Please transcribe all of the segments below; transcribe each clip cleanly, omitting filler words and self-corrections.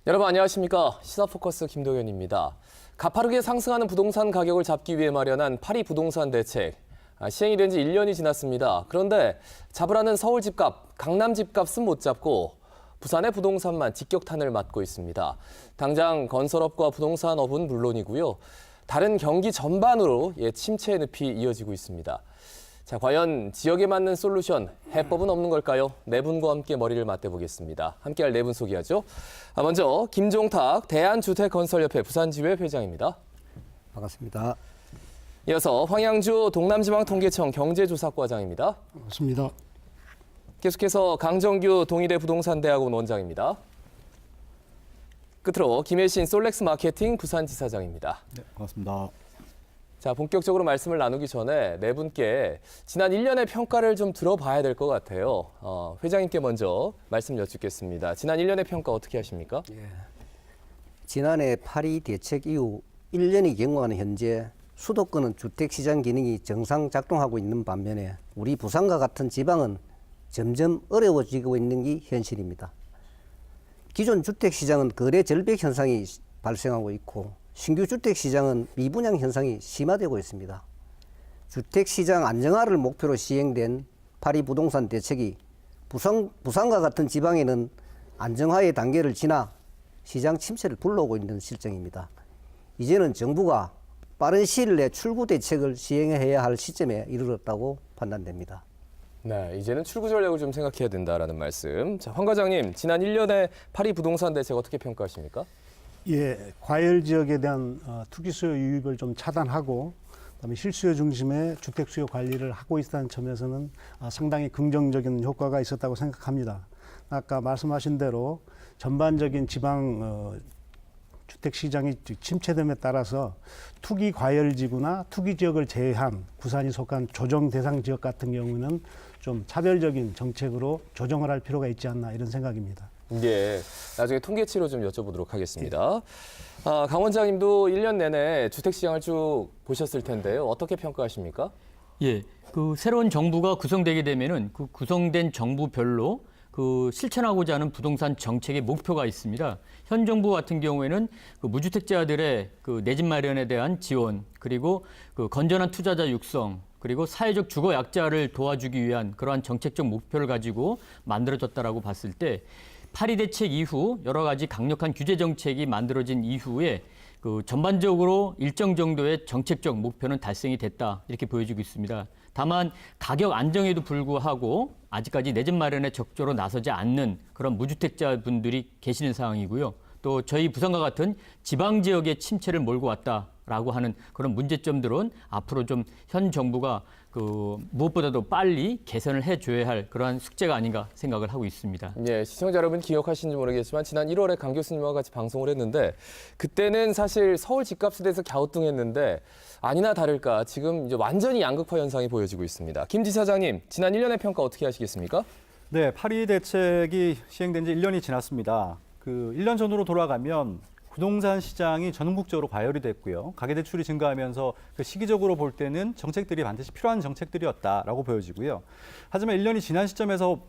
여러분 안녕하십니까? 시사포커스 김동현입니다. 가파르게 상승하는 부동산 가격을 잡기 위해 마련한 파리 부동산 대책. 시행이 된 지 1년이 지났습니다. 그런데 잡으라는 서울 집값, 강남 집값은 못 잡고 부산의 부동산만 직격탄을 맞고 있습니다. 당장 건설업과 부동산업은 물론이고요. 다른 경기 전반으로 침체의 늪이 이어지고 있습니다. 자, 과연 지역에 맞는 솔루션, 해법은 없는 걸까요? 네 분과 함께 머리를 맞대보겠습니다. 함께할 네 분 소개하죠. 먼저 김종탁 대한주택건설협회 부산지회 회장입니다. 반갑습니다. 이어서 황양주 동남지방통계청 경제조사과장입니다. 반갑습니다. 계속해서 강정규 동의대 부동산대학원 원장입니다. 끝으로 김혜신 솔렉스 마케팅 부산지사장입니다. 네, 반갑습니다. 자, 본격적으로 말씀을 나누기 전에 네 분께 지난 1년의 평가를 좀 들어봐야 될 것 같아요. 회장님께 먼저 말씀 여쭙겠습니다. 지난 1년의 평가 어떻게 하십니까? 지난해 파리 대책 이후 1년이 경과하는 현재 수도권은 주택시장 기능이 정상 작동하고 있는 반면에 우리 부산과 같은 지방은 점점 어려워지고 있는 게 현실입니다. 기존 주택시장은 거래 절벽 현상이 발생하고 있고 신규 주택시장은 미분양 현상이 심화되고 있습니다. 주택시장 안정화를 목표로 시행된 파리 부동산 대책이 부산과 같은 지방에는 안정화의 단계를 지나 시장 침체를 불러오고 있는 실정입니다. 이제는 정부가 빠른 시일 내 출구 대책을 시행해야 할 시점에 이르렀다고 판단됩니다. 네, 이제는 출구 전략을 좀 생각해야 된다라는 말씀. 자, 황 과장님, 지난 1년의 파리 부동산 대책 어떻게 평가하십니까? 예, 과열 지역에 대한 투기 수요 유입을 좀 차단하고 그다음에 실수요 중심의 주택 수요 관리를 하고 있다는 점에서는 상당히 긍정적인 효과가 있었다고 생각합니다. 아까 말씀하신 대로 전반적인 지방 주택 시장이 침체됨에 따라서 투기 과열 지구나 투기 지역을 제외한 부산이 속한 조정 대상 지역 같은 경우는 좀 차별적인 정책으로 조정을 할 필요가 있지 않나 이런 생각입니다. 예, 나중에 통계치로 좀 여쭤보도록 하겠습니다. 강 원장님도 1년 내내 주택시장을 쭉 보셨을 텐데요. 어떻게 평가하십니까? 예, 그 새로운 정부가 구성되게 되면은 그 구성된 정부별로 그 실천하고자 하는 부동산 정책의 목표가 있습니다. 현 정부 같은 경우에는 그 무주택자들의 그 내 집 마련에 대한 지원, 그리고 그 건전한 투자자 육성, 그리고 사회적 주거 약자를 도와주기 위한 그러한 정책적 목표를 가지고 만들어졌다라고 봤을 때 파리 대책 이후 여러 가지 강력한 규제 정책이 만들어진 이후에 그 전반적으로 일정 정도의 정책적 목표는 달성이 됐다 이렇게 보여지고 있습니다. 다만 가격 안정에도 불구하고 아직까지 내 집 마련에 적극적으로 나서지 않는 그런 무주택자분들이 계시는 상황이고요. 또 저희 부산과 같은 지방 지역의 침체를 몰고 왔다라고 하는 그런 문제점들은 앞으로 좀 현 정부가 그 무엇보다도 빨리 개선을 해줘야 할 그러한 숙제가 아닌가 생각을 하고 있습니다. 예, 시청자 여러분 기억하시는지 모르겠지만 지난 1월에 강 교수님과 같이 방송을 했는데 그때는 사실 서울 집값에 대해서 갸우뚱했는데 아니나 다를까 지금 이제 완전히 양극화 현상이 보여지고 있습니다. 김 지사장님, 지난 1년의 평가 어떻게 하시겠습니까? 네, 파리 대책이 시행된 지 1년이 지났습니다. 그 1년 전으로 돌아가면 부동산 시장이 전국적으로 과열이 됐고요. 가계대출이 증가하면서 그 시기적으로 볼 때는 정책들이 반드시 필요한 정책들이었다라고 보여지고요. 하지만 1년이 지난 시점에서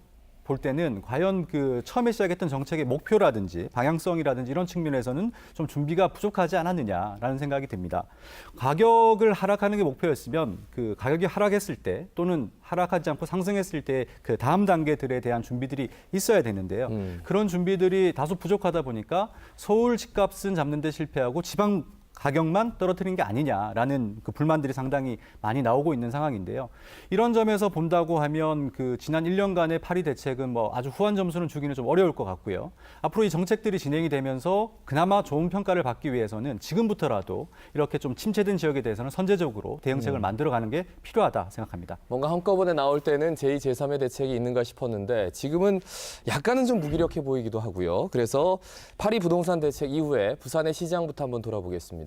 볼 때는 과연 그 처음에 시작했던 정책의 목표라든지 방향성이라든지 이런 측면에서는 좀 준비가 부족하지 않았느냐라는 생각이 듭니다. 가격을 하락하는 게 목표였으면 그 가격이 하락했을 때 또는 하락하지 않고 상승했을 때 그 다음 단계들에 대한 준비들이 있어야 되는데요. 그런 준비들이 다소 부족하다 보니까 서울 집값은 잡는 데 실패하고 지방 가격만 떨어뜨린 게 아니냐라는 그 불만들이 상당히 많이 나오고 있는 상황인데요. 이런 점에서 본다고 하면 그 지난 1년간의 파리 대책은 뭐 아주 후한 점수는 주기는 좀 어려울 것 같고요. 앞으로 이 정책들이 진행이 되면서 그나마 좋은 평가를 받기 위해서는 지금부터라도 이렇게 좀 침체된 지역에 대해서는 선제적으로 대응책을 만들어가는 게 필요하다 생각합니다. 뭔가 한꺼번에 나올 때는 제2, 제3의 대책이 있는가 싶었는데 지금은 약간은 좀 무기력해 보이기도 하고요. 그래서 파리 부동산 대책 이후에 부산의 시장부터 한번 돌아보겠습니다.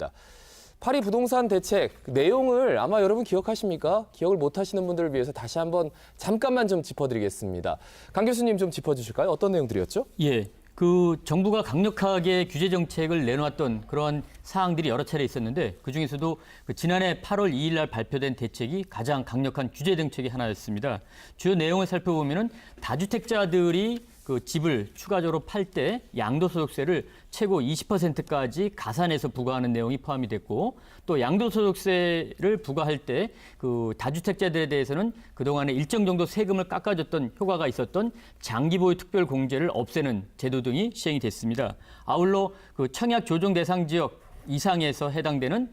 파리 부동산 대책 내용을 아마 여러분 기억하십니까? 기억을 못 하시는 분들을 위해서 다시 한번 잠깐만 좀 짚어드리겠습니다. 강 교수님 좀 짚어주실까요? 어떤 내용들이었죠? 예, 그 정부가 강력하게 규제 정책을 내놓았던 그런 사항들이 여러 차례 있었는데 그중에서도 그 지난해 8월 2일 날 발표된 대책이 가장 강력한 규제 정책이 하나였습니다. 주요 내용을 살펴보면은 다주택자들이 그 집을 추가적으로 팔 때 양도소득세를 최고 20%까지 가산해서 부과하는 내용이 포함이 됐고, 또 양도소득세를 부과할 때 그 다주택자들에 대해서는 그동안에 일정 정도 세금을 깎아줬던 효과가 있었던 장기보유 특별공제를 없애는 제도 등이 시행이 됐습니다. 아울러 그 청약 조정 대상 지역 이상에서 해당되는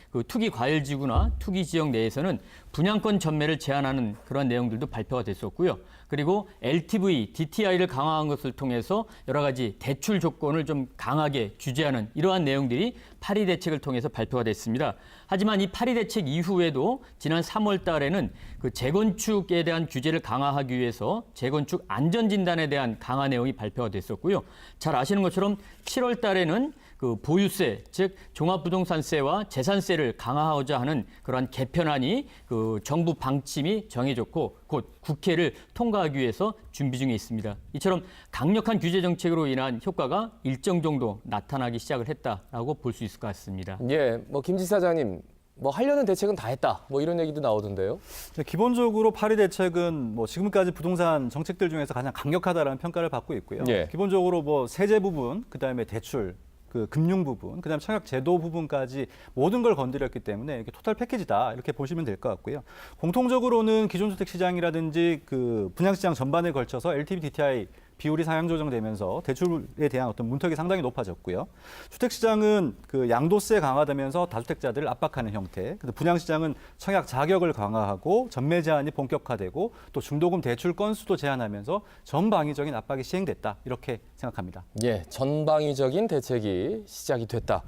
그 투기 과열 지구나 투기 지역 내에서는 분양권 전매를 제한하는 그런 내용들도 발표가 됐었고요. 그리고 LTV, DTI를 강화한 것을 통해서 여러 가지 대출 조건을 좀 강하게 규제하는 이러한 내용들이 파리 대책을 통해서 발표가 됐습니다. 하지만 이 파리 대책 이후에도 지난 3월 달에는 그 재건축에 대한 규제를 강화하기 위해서 재건축 안전진단에 대한 강화 내용이 발표가 됐었고요. 잘 아시는 것처럼 7월 달에는 그 보유세, 즉 종합부동산세와 재산세를 강화하고자 하는 그러한 개편안이 그 정부 방침이 정해졌고 곧 국회를 통과하기 위해서 준비 중에 있습니다. 이처럼 강력한 규제 정책으로 인한 효과가 일정 정도 나타나기 시작을 했다라고 볼 수 있을 것 같습니다. 예, 뭐 김 지사장님, 뭐 하려는 대책은 다 했다. 뭐 이런 얘기도 나오던데요. 기본적으로 파리 대책은 뭐 지금까지 부동산 정책들 중에서 가장 강력하다라는 평가를 받고 있고요. 예. 기본적으로 뭐 세제 부분, 그다음에 대출, 그 금융 부분, 그다음 청약 제도 부분까지 모든 걸 건드렸기 때문에 이게 토탈 패키지다 이렇게 보시면 될 것 같고요. 공통적으로는 기존 주택 시장이라든지 그 분양 시장 전반에 걸쳐서 LTV, DTI 비율이 상향 조정되면서 대출에 대한 어떤 문턱이 상당히 높아졌고요. 주택 시장은 그 양도세 강화되면서 다주택자들을 압박하는 형태. 분양 시장은 청약 자격을 강화하고 전매 제한이 본격화되고 또 중도금 대출 건수도 제한하면서 전방위적인 압박이 시행됐다 이렇게 생각합니다. 예, 전방위적인 대책이 시작이 됐다.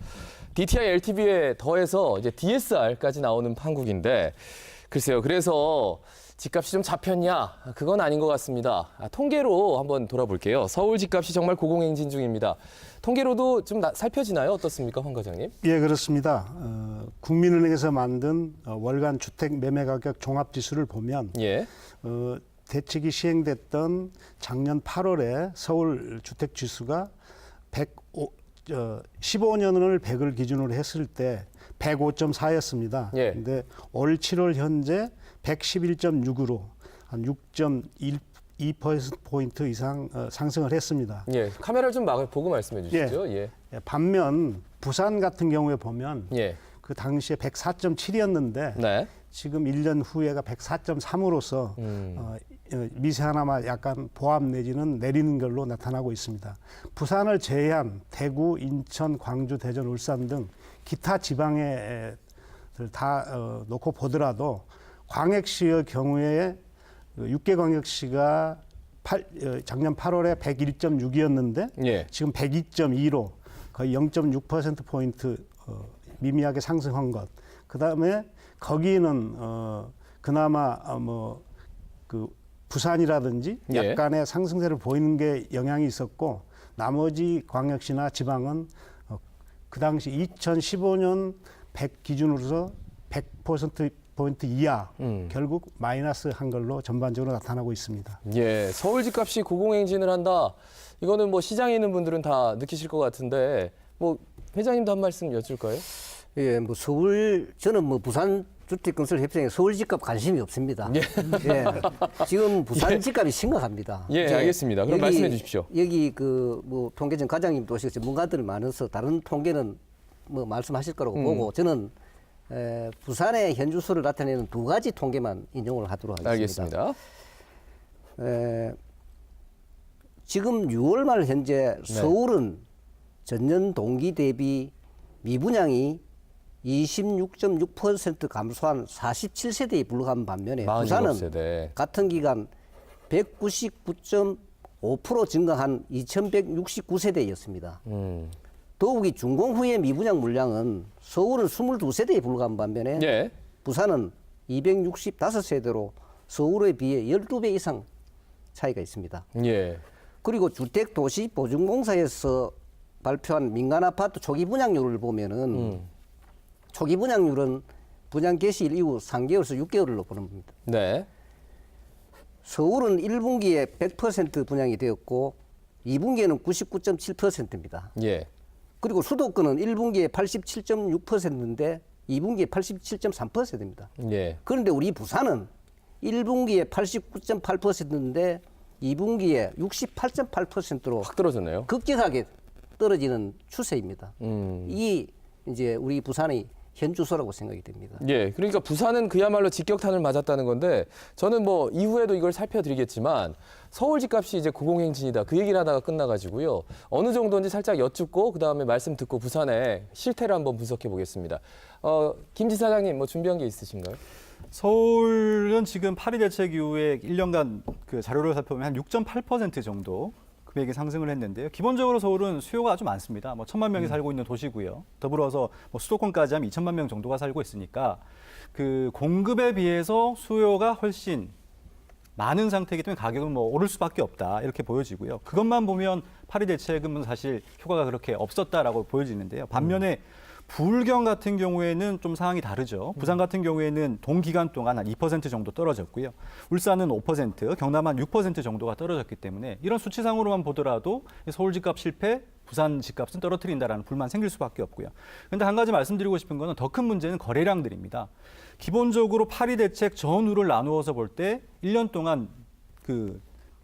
DTI, LTV에 더해서 이제 DSR까지 나오는 판국인데, 글쎄요. 그래서 집값이 좀 잡혔냐? 그건 아닌 것 같습니다. 통계로 한번 돌아볼게요. 서울 집값이 정말 고공행진 중입니다. 통계로도 좀 살펴지나요? 어떻습니까, 황 과장님? 예, 그렇습니다. 국민은행에서 만든 월간 주택 매매 가격 종합지수를 보면 예. 대책이 시행됐던 작년 8월에 서울 주택 지수가 15년을 100을 기준으로 했을 때 105.4였습니다. 예. 근데 올 7월 현재 111.6으로 한 6.2%포인트 이상 상승을 했습니다. 예. 카메라를 좀 보고 말씀해 주시죠. 예. 반면 부산 같은 경우에 보면 예. 그 당시에 104.7이었는데 네. 지금 1년 후에가 104.3으로서 미세하나마 약간 보합 내지는 내리는 걸로 나타나고 있습니다. 부산을 제외한 대구, 인천, 광주, 대전, 울산 등 기타 지방에 다 놓고 보더라도 광역시의 경우에 6개 광역시가 작년 8월에 101.6이었는데 예. 지금 102.2로 거의 0.6%포인트 미미하게 상승한 것. 그다음에 거기는 그나마 그 부산이라든지 예. 약간의 상승세를 보이는 게 영향이 있었고 나머지 광역시나 지방은 그 당시 2015년 100 기준으로서 100%포인트 이하 결국 마이너스 한 걸로 전반적으로 나타나고 있습니다. 예. 서울 집값이 고공행진을 한다. 이거는 뭐 시장에 있는 분들은 다 느끼실 것 같은데, 뭐 회장님도 한 말씀 여쭐까요? 예, 뭐 저는 뭐 부산 주택건설협회에 서울 집값 관심이 없습니다. 예. 예. 지금 부산 예. 집값이 심각합니다. 예, 이제 알겠습니다. 그럼 말씀해 주십시오. 여기 그 뭐 통계청 과장님도 오시고 전문가들 많아서 다른 통계는 뭐 말씀하실 거라고 보고 저는 부산의 현주소를 나타내는 두 가지 통계만 인용을 하도록 하겠습니다. 알겠습니다. 지금 6월 말 현재 서울은 전년 동기 대비 미분양이 26.6% 감소한 47세대에 불과한 반면에 부산은 47세대. 같은 기간 199.5% 증가한 2169세대였습니다. 더욱이 준공 후의 미분양 물량은 서울은 22세대에 불과한 반면에 예. 부산은 265세대로 서울에 비해 12배 이상 차이가 있습니다. 예. 그리고 주택도시보증공사에서 발표한 민간 아파트 초기 분양률을 보면은 초기 분양률은 분양 개시일 이후 3개월에서 6개월로 보는 겁니다. 네. 서울은 1분기에 100% 분양이 되었고 2분기에는 99.7%입니다. 예. 그리고 수도권은 1분기에 87.6%인데 2분기에 87.3%입니다. 예. 그런데 우리 부산은 1분기에 89.8%인데 2분기에 68.8%로 확 떨어졌네요. 급격하게 떨어지는 추세입니다. 음. 이 이제 우리 부산의 현주소라고 생각이 됩니다. 예, 그러니까 부산은 그야말로 직격탄을 맞았다는 건데 저는 뭐 이후에도 이걸 살펴드리겠지만 서울 집값이 이제 고공행진이다 그 얘기를 하다가 끝나가지고요. 어느 정도인지 살짝 여쭙고 그 다음에 말씀 듣고 부산의 실태를 한번 분석해 보겠습니다. 김 지사장님 뭐 준비한 게 있으신가요? 서울은 지금 파리 대책 이후에 1년간 그 자료를 살펴보면 한 6.8% 정도 금액이 상승을 했는데요. 기본적으로 서울은 수요가 아주 많습니다. 뭐 1,000만 명이 살고 있는 도시고요. 더불어서 뭐 수도권까지 하면 2천만 명 정도가 살고 있으니까 그 공급에 비해서 수요가 훨씬 많은 상태이기 때문에 가격은 뭐 오를 수밖에 없다 이렇게 보여지고요. 그것만 보면 파리 대책은 사실 효과가 그렇게 없었다라고 보여지는데요. 반면에 부울경 같은 경우에는 좀 상황이 다르죠. 부산 같은 경우에는 동기간 동안 한 2% 정도 떨어졌고요. 울산은 5%, 경남은 6% 정도가 떨어졌기 때문에 이런 수치상으로만 보더라도 서울 집값 실패, 부산 집값은 떨어뜨린다라는 불만 생길 수밖에 없고요. 그런데 한 가지 말씀드리고 싶은 거는 더 큰 문제는 거래량들입니다. 기본적으로 파리 대책 전후를 나누어서 볼 때 1년 동안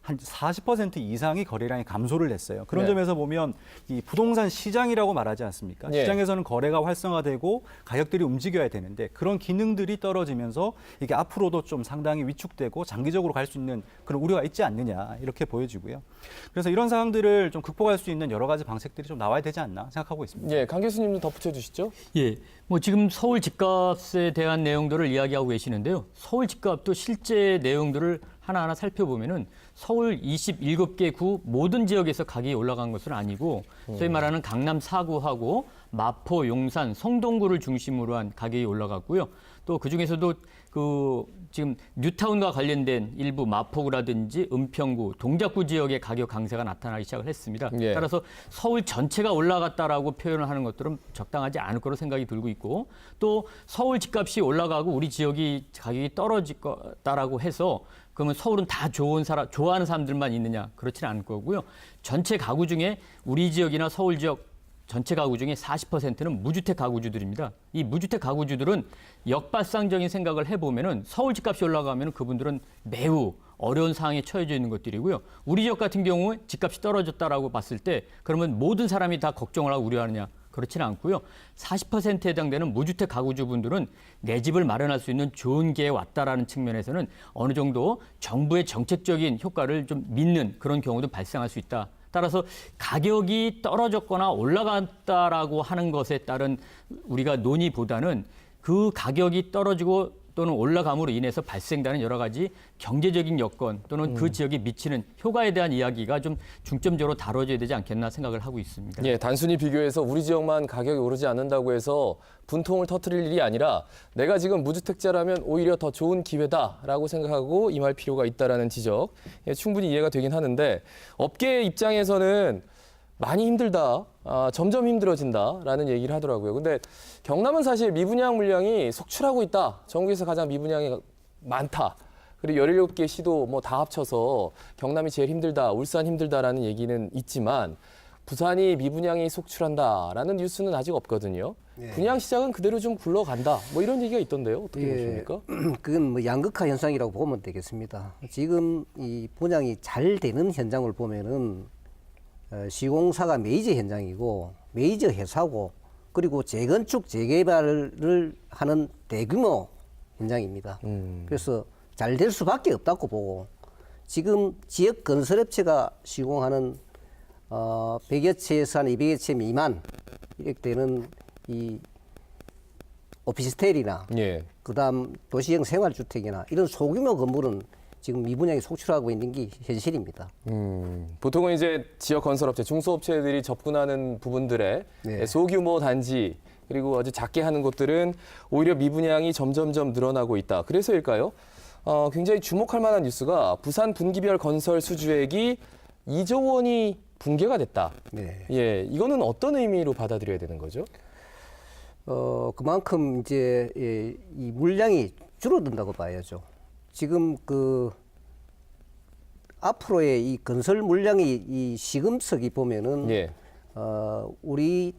한 40% 이상이 거래량이 감소를 했어요. 그런 네. 점에서 보면 이 부동산 시장이라고 말하지 않습니까? 네. 시장에서는 거래가 활성화되고 가격들이 움직여야 되는데 그런 기능들이 떨어지면서 이게 앞으로도 좀 상당히 위축되고 장기적으로 갈 수 있는 그런 우려가 있지 않느냐 이렇게 보여지고요. 그래서 이런 상황들을 좀 극복할 수 있는 여러 가지 방식들이 좀 나와야 되지 않나 생각하고 있습니다. 예, 강 교수님도 덧붙여 주시죠. 예, 뭐 지금 서울 집값에 대한 내용들을 이야기하고 계시는데요. 서울 집값도 실제 내용들을 하나하나 살펴보면은 서울 27개 구 모든 지역에서 가격이 올라간 것은 아니고 소위 말하는 강남 4구하고 마포, 용산, 성동구를 중심으로 한 가격이 올라갔고요. 또 그중에서도 지금 뉴타운과 관련된 일부 마포구라든지 은평구, 동작구 지역의 가격 강세가 나타나기 시작을 했습니다. 예. 따라서 서울 전체가 올라갔다라고 표현을 하는 것들은 적당하지 않을 거로 생각이 들고 있고 또 서울 집값이 올라가고 우리 지역이 가격이 떨어질 거다라고 해서 그러면 서울은 다 좋아하는 사람들만 있느냐? 그렇지는 않을 거고요. 전체 가구 중에 우리 지역이나 서울 지역 전체 가구 중에 40%는 무주택 가구주들입니다. 이 무주택 가구주들은 역발상적인 생각을 해보면은 서울 집값이 올라가면 그분들은 매우 어려운 상황에 처해져 있는 것들이고요. 우리 지역 같은 경우에 집값이 떨어졌다라고 봤을 때 그러면 모든 사람이 다 걱정을 하고 우려하느냐? 그렇지는 않고요. 40%에 해당되는 무주택 가구주분들은 내 집을 마련할 수 있는 좋은 기회에 왔다라는 측면에서는 어느 정도 정부의 정책적인 효과를 좀 믿는 그런 경우도 발생할 수 있다. 따라서 가격이 떨어졌거나 올라갔다라고 하는 것에 따른 우리가 논의보다는 그 가격이 떨어지고 또는 올라감으로 인해서 발생되는 여러 가지 경제적인 여건 또는 그 지역에 미치는 효과에 대한 이야기가 좀 중점적으로 다뤄져야 되지 않겠나 생각을 하고 있습니다. 예, 단순히 비교해서 우리 지역만 가격이 오르지 않는다고 해서 분통을 터뜨릴 일이 아니라 내가 지금 무주택자라면 오히려 더 좋은 기회다라고 생각하고 임할 필요가 있다라는 지적 충분히 이해가 되긴 하는데 업계 입장에서는 많이 힘들다, 점점 힘들어진다라는 얘기를 하더라고요. 근데 경남은 사실 미분양 물량이 속출하고 있다. 전국에서 가장 미분양이 많다. 그리고 17개 시도 뭐 다 합쳐서 경남이 제일 힘들다, 울산 힘들다라는 얘기는 있지만 부산이 미분양이 속출한다라는 뉴스는 아직 없거든요. 네. 분양 시장은 그대로 좀 굴러간다. 뭐 이런 얘기가 있던데요. 어떻게 보십니까? 그건 뭐 양극화 현상이라고 보면 되겠습니다. 지금 이 분양이 잘 되는 현장을 보면은 시공사가 메이저 현장이고 메이저 회사고 그리고 재건축 재개발을 하는 대규모 현장입니다. 그래서 잘 될 수밖에 없다고 보고 지금 지역 건설업체가 시공하는 100여 채에서 한 200여 채 미만 이렇게 되는 이 오피스텔이나 예. 그다음 도시형 생활주택이나 이런 소규모 건물은 지금 미분양이 속출하고 있는 게 현실입니다. 보통은 이제 지역 건설업체, 중소업체들이 접근하는 부분들의 네. 소규모 단지 그리고 아주 작게 하는 곳들은 오히려 미분양이 점점점 늘어나고 있다. 그래서일까요? 굉장히 주목할 만한 뉴스가 부산 분기별 건설 수주액이 2조 원이 붕괴가 됐다. 네. 예, 이거는 어떤 의미로 받아들여야 되는 거죠? 그만큼 이제 이 물량이 줄어든다고 봐야죠. 지금 앞으로의 이 건설 물량이 이 시금석이 보면은 예. 우리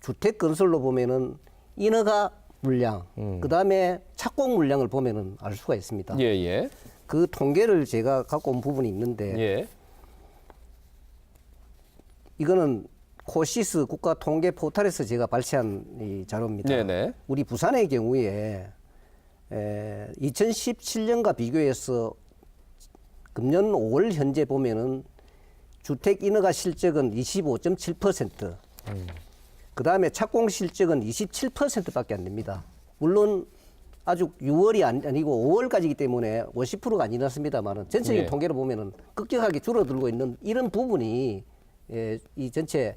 주택 건설로 보면은 인허가 물량, 그다음에 착공 물량을 보면은 알 수가 있습니다. 예, 예. 그 통계를 제가 갖고 온 부분이 있는데 예. 이거는 코시스 국가 통계 포털에서 제가 발췌한 이 자료입니다. 네네. 우리 부산의 경우에 2017년과 비교해서 금년 5월 현재 보면은 주택 인허가 실적은 25.7%. 그 다음에 착공 실적은 27%밖에 안 됩니다. 물론 아주 6월이 아니고 5월까지이기 때문에 50%가 안 지났습니다만은 전체적인 예. 통계를 보면은 급격하게 줄어들고 있는 이런 부분이 이 전체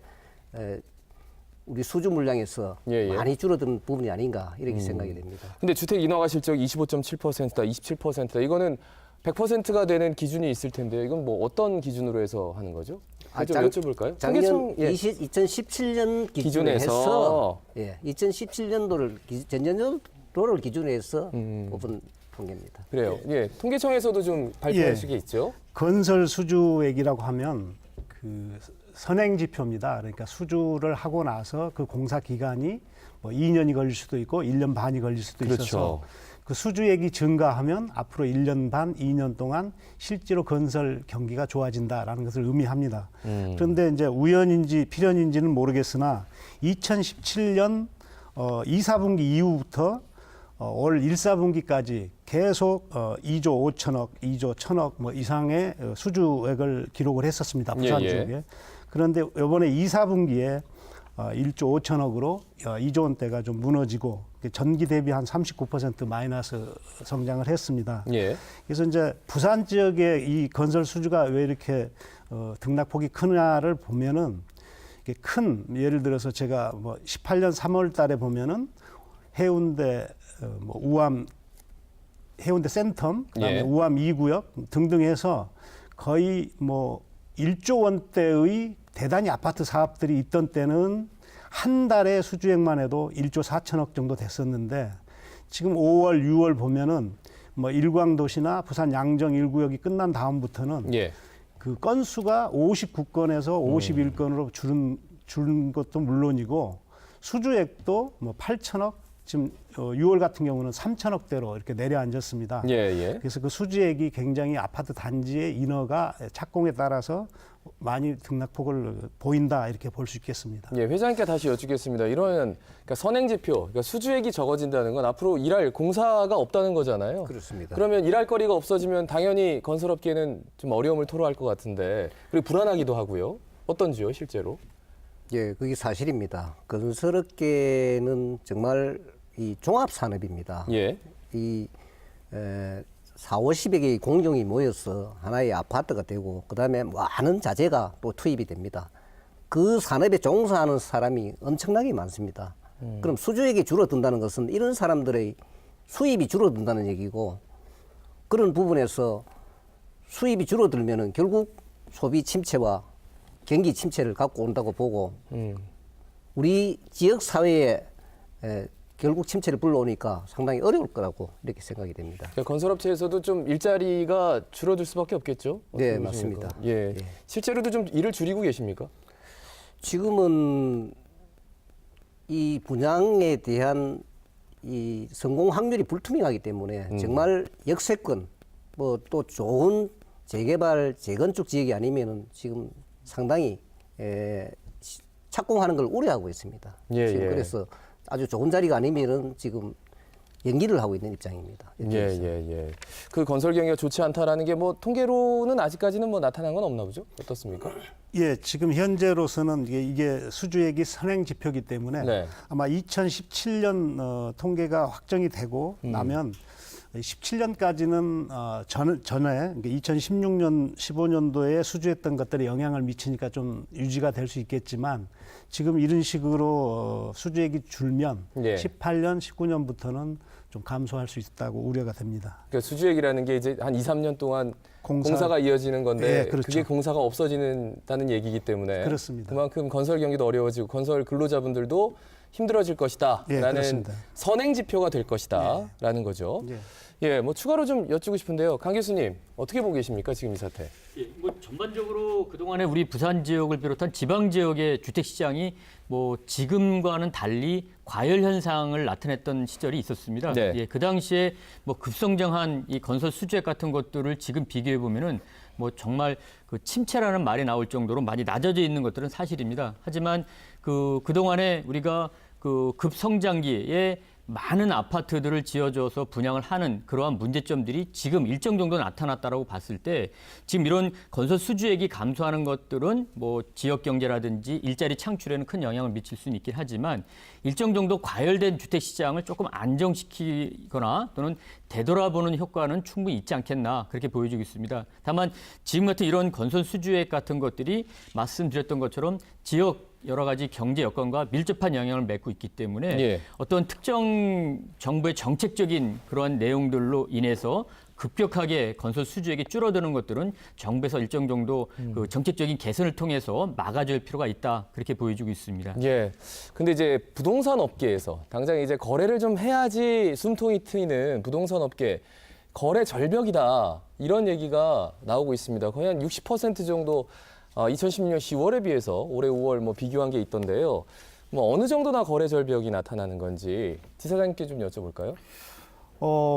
우리 수주 물량에서 예, 예. 많이 줄어든 부분이 아닌가 이렇게 생각이 됩니다. 근데 주택 인허가 실적 25.7%다, 27%다. 이거는 100%가 되는 기준이 있을 텐데요. 이건 뭐 어떤 기준으로 해서 하는 거죠? 좀 여쭤볼까요? 작년 통계청, 예. 2017년 기준에서 2017년도를 전년도를 기준으로 해서 뽑은 통계입니다. 그래요. 예. 통계청에서도 좀 발표하신 게 있죠? 건설 수주액이라고 하면 그 선행 지표입니다. 그러니까 수주를 하고 나서 그 공사 기간이 뭐 2년이 걸릴 수도 있고 1년 반이 걸릴 수도 그렇죠. 있어서 그 수주액이 증가하면 앞으로 1년 반, 2년 동안 실제로 건설 경기가 좋아진다라는 것을 의미합니다. 그런데 이제 우연인지 필연인지는 모르겠으나 2017년 2, 4분기 이후부터 올 1, 4분기까지 계속 2조 5천억, 2조 1천억 뭐 이상의 수주액을 기록을 했었습니다. 부산 예, 예. 쪽에. 그런데 이번에 2, 4분기에 1조 5천억으로 2조 원대가 좀 무너지고 전기 대비 한 39% 마이너스 성장을 했습니다. 예. 그래서 이제 부산 지역의 이 건설 수주가 왜 이렇게 등락폭이 크냐를 보면은 이게 큰 예를 들어서 제가 뭐 18년 3월 달에 보면은 해운대 뭐 우암 해운대 센텀 그다음에 예. 우암 2구역 등등 해서 거의 뭐 1조 원대의 대단히 아파트 사업들이 있던 때는 한 달에 수주액만 해도 1조 4천억 정도 됐었는데 지금 5월, 6월 보면은 뭐 일광도시나 부산 양정 1구역이 끝난 다음부터는 예. 그 건수가 59건에서 51건으로 줄은 것도 물론이고 수주액도 뭐 8천억 지금 6월 같은 경우는 3천억대로 이렇게 내려앉았습니다. 예, 예. 그래서 그 수주액이 굉장히 아파트 단지의 인허가 착공에 따라서 많이 등락폭을 보인다 이렇게 볼 수 있겠습니다. 예, 회장님께 다시 여쭙겠습니다. 이런 그러니까 선행 지표, 그러니까 수주액이 적어진다는 건 앞으로 일할 공사가 없다는 거잖아요. 그렇습니다. 그러면 일할 거리가 없어지면 당연히 건설업계는 좀 어려움을 토로할 것 같은데 그리고 불안하기도 하고요. 어떤지요, 실제로? 예, 그게 사실입니다. 건설업계는 정말 이 종합 산업입니다. 예. 이 4, 50여 개의 공정이 모여서 하나의 아파트가 되고 그다음에 많은 자재가 또 투입이 됩니다. 그 산업에 종사하는 사람이 엄청나게 많습니다. 그럼 수주액이 줄어든다는 것은 이런 사람들의 수입이 줄어든다는 얘기고 그런 부분에서 수입이 줄어들면은 결국 소비 침체와 경기 침체를 갖고 온다고 보고 우리 지역 사회에 결국 침체를 불러오니까 상당히 어려울 거라고 이렇게 생각이 됩니다. 그러니까 건설업체에서도 좀 일자리가 줄어들 수밖에 없겠죠? 네, 어떻게 보십니까? 맞습니다. 예. 예. 실제로도 좀 일을 줄이고 계십니까? 지금은 이 분양에 대한 이 성공 확률이 불투명하기 때문에 정말 역세권 뭐 또 좋은 재개발 재건축 지역이 아니면은 지금 상당히 착공하는 걸 우려하고 있습니다. 예, 지금 예. 그래서 아주 좋은 자리가 아니면은 지금 연기를 하고 있는 입장입니다. 예. 그 건설 경기가 좋지 않다라는 게 뭐 통계로는 아직까지는 뭐 나타난 건 없나 보죠? 어떻습니까? 예, 지금 현재로서는 이게 수주액이 선행 지표이기 때문에 네. 아마 2017년 통계가 확정이 되고 나면 17년까지는 전에 그러니까 2016년, 15년도에 수주했던 것들이 영향을 미치니까 좀 유지가 될 수 있겠지만 지금 이런 식으로 수주액이 줄면 예. 18년, 19년부터는 좀 감소할 수 있다고 우려가 됩니다. 그러니까 수주액이라는 게 이제 한 2, 3년 동안 공사- 공사가 이어지는 건데 예, 그렇죠. 그게 공사가 없어지는다는 얘기이기 때문에 그렇습니다. 그만큼 건설 경기도 어려워지고 건설 근로자분들도 힘들어질 것이다 예, 라는 그렇습니다. 선행 지표가 될 것이다 라는 거죠. 예. 예, 뭐 추가로 좀 여쭙고 싶은데요. 강 교수님, 어떻게 보고 계십니까, 지금 이 사태? 예, 뭐 전반적으로 그동안에 우리 부산 지역을 비롯한 지방 지역의 주택 시장이 뭐 지금과는 달리 과열 현상을 나타냈던 시절이 있었습니다. 네. 예, 그 당시에 뭐 급성장한 이 건설 수주액 같은 것들을 지금 비교해 보면은 뭐 정말 그 침체라는 말이 나올 정도로 많이 낮아져 있는 것들은 사실입니다. 하지만 그동안에 우리가 그 급성장기에 많은 아파트들을 지어줘서 분양을 하는 그러한 문제점들이 지금 일정 정도 나타났다라고 봤을 때 지금 이런 건설 수주액이 감소하는 것들은 뭐 지역 경제라든지 일자리 창출에는 큰 영향을 미칠 수는 있긴 하지만 일정 정도 과열된 주택 시장을 조금 안정시키거나 또는 되돌아보는 효과는 충분히 있지 않겠나 그렇게 보여지고 있습니다. 다만 지금 같은 이런 건설 수주액 같은 것들이 말씀드렸던 것처럼 지역 여러 가지 경제 여건과 밀접한 영향을 맺고 있기 때문에 예. 어떤 특정 정부의 정책적인 그러한 내용들로 인해서 급격하게 건설 수주액이 줄어드는 것들은 정부에서 일정 정도 그 정책적인 개선을 통해서 막아줄 필요가 있다 그렇게 보여지고 있습니다. 예. 근데 이제 부동산 업계에서 당장 이제 거래를 좀 해야지 숨통이 트이는 부동산 업계 거래 절벽이다 이런 얘기가 나오고 있습니다. 거의 한 60% 정도 2016년 10월에 비해서 올해 5월 뭐 비교한 게 있던데요. 뭐 어느 정도나 거래 절벽이 나타나는 건지 지사장님께 좀 여쭤볼까요?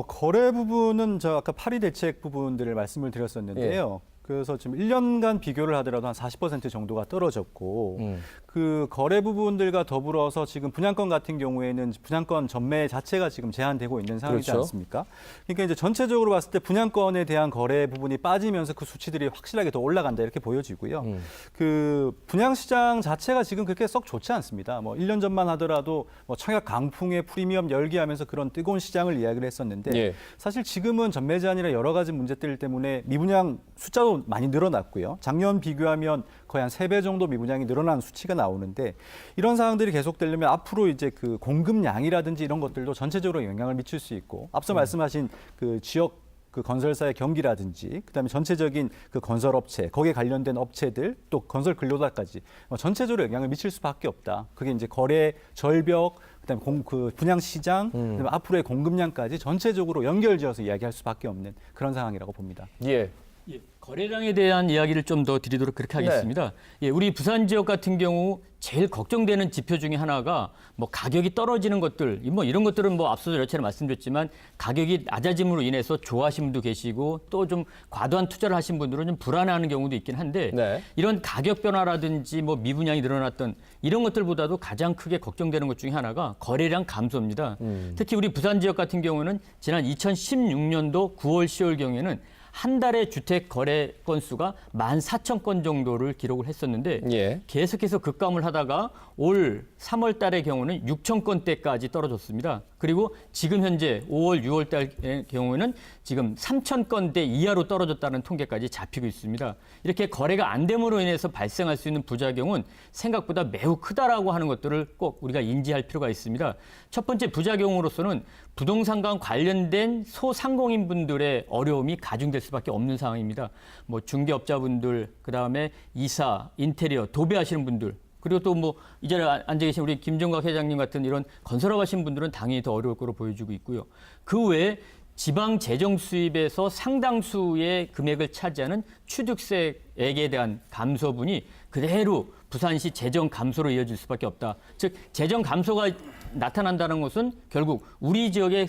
거래 부분은 저 아까 파리 대책 부분들을 말씀을 드렸었는데요. 그래서 지금 1년간 비교를 하더라도 한 40% 정도가 떨어졌고 그 거래 부분들과 더불어서 지금 분양권 같은 경우에는 분양권 전매 자체가 지금 제한되고 있는 상황이지 그렇죠. 않습니까? 그러니까 이제 전체적으로 봤을 때 분양권에 대한 거래 부분이 빠지면서 그 수치들이 확실하게 더 올라간다 이렇게 보여지고요. 그 분양 시장 자체가 지금 그렇게 썩 좋지 않습니다. 뭐 1년 전만 하더라도 뭐 청약 강풍에 프리미엄 열기하면서 그런 뜨거운 시장을 이야기를 했었는데 예. 사실 지금은 전매 제한이나 여러 가지 문제들 때문에 미분양 숫자도 많이 늘어났고요. 작년 비교하면 거의 한 3배 정도 미분양이 늘어난 수치가 나오는데 이런 상황들이 계속되려면 앞으로 이제 그 공급량이라든지 이런 것들도 전체적으로 영향을 미칠 수 있고 앞서 말씀하신 그 지역 그 건설사의 경기라든지 그다음에 전체적인 그 건설업체 거기에 관련된 업체들 또 건설 근로자까지 전체적으로 영향을 미칠 수밖에 없다. 그게 이제 거래 절벽 그다음에 그 분양 시장 그다음에 앞으로의 공급량까지 전체적으로 연결지어서 이야기할 수밖에 없는 그런 상황이라고 봅니다. 예. 예, 거래량에 대한 이야기를 좀 더 드리도록 그렇게 하겠습니다. 예, 우리 부산 지역 같은 경우 제일 걱정되는 지표 중에 하나가 뭐 가격이 떨어지는 것들, 뭐 이런 것들은 뭐 앞서서 여러 차례 말씀드렸지만 가격이 낮아짐으로 인해서 좋아하신 분도 계시고 또 좀 과도한 투자를 하신 분들은 좀 불안해하는 경우도 있긴 한데 네. 이런 가격 변화라든지 뭐 미분양이 늘어났던 이런 것들보다도 가장 크게 걱정되는 것 중에 하나가 거래량 감소입니다. 특히 우리 부산 지역 같은 경우는 지난 2016년도 9월, 10월 경우에는 한 달에 주택 거래 건수가 14,000건 정도를 기록을 했었는데 예. 계속해서 급감을 하다가 올 3월 달의 경우는 6,000건대까지 떨어졌습니다. 그리고 지금 현재 5월, 6월 달의 경우에는 지금 3,000건대 이하로 떨어졌다는 통계까지 잡히고 있습니다. 이렇게 거래가 안 됨으로 인해서 발생할 수 있는 부작용은 생각보다 매우 크다라고 하는 것들을 꼭 우리가 인지할 필요가 있습니다. 첫 번째 부작용으로서는 부동산과 관련된 소상공인분들의 어려움이 가중될 수밖에 없는 상황입니다. 뭐 중개업자분들, 그다음에 이사, 인테리어, 도배하시는 분들, 그리고 또 뭐 이 자리에 앉아 계신 우리 김정각 회장님 같은 이런 건설업 하시는 분들은 당연히 더 어려울 거로 보여지고 있고요. 그 외에 지방 재정 수입에서 상당수의 금액을 차지하는 취득세액에 대한 감소분이 그대로 부산시 재정 감소로 이어질 수밖에 없다. 즉 재정 감소가 나타난다는 것은 결국 우리 지역에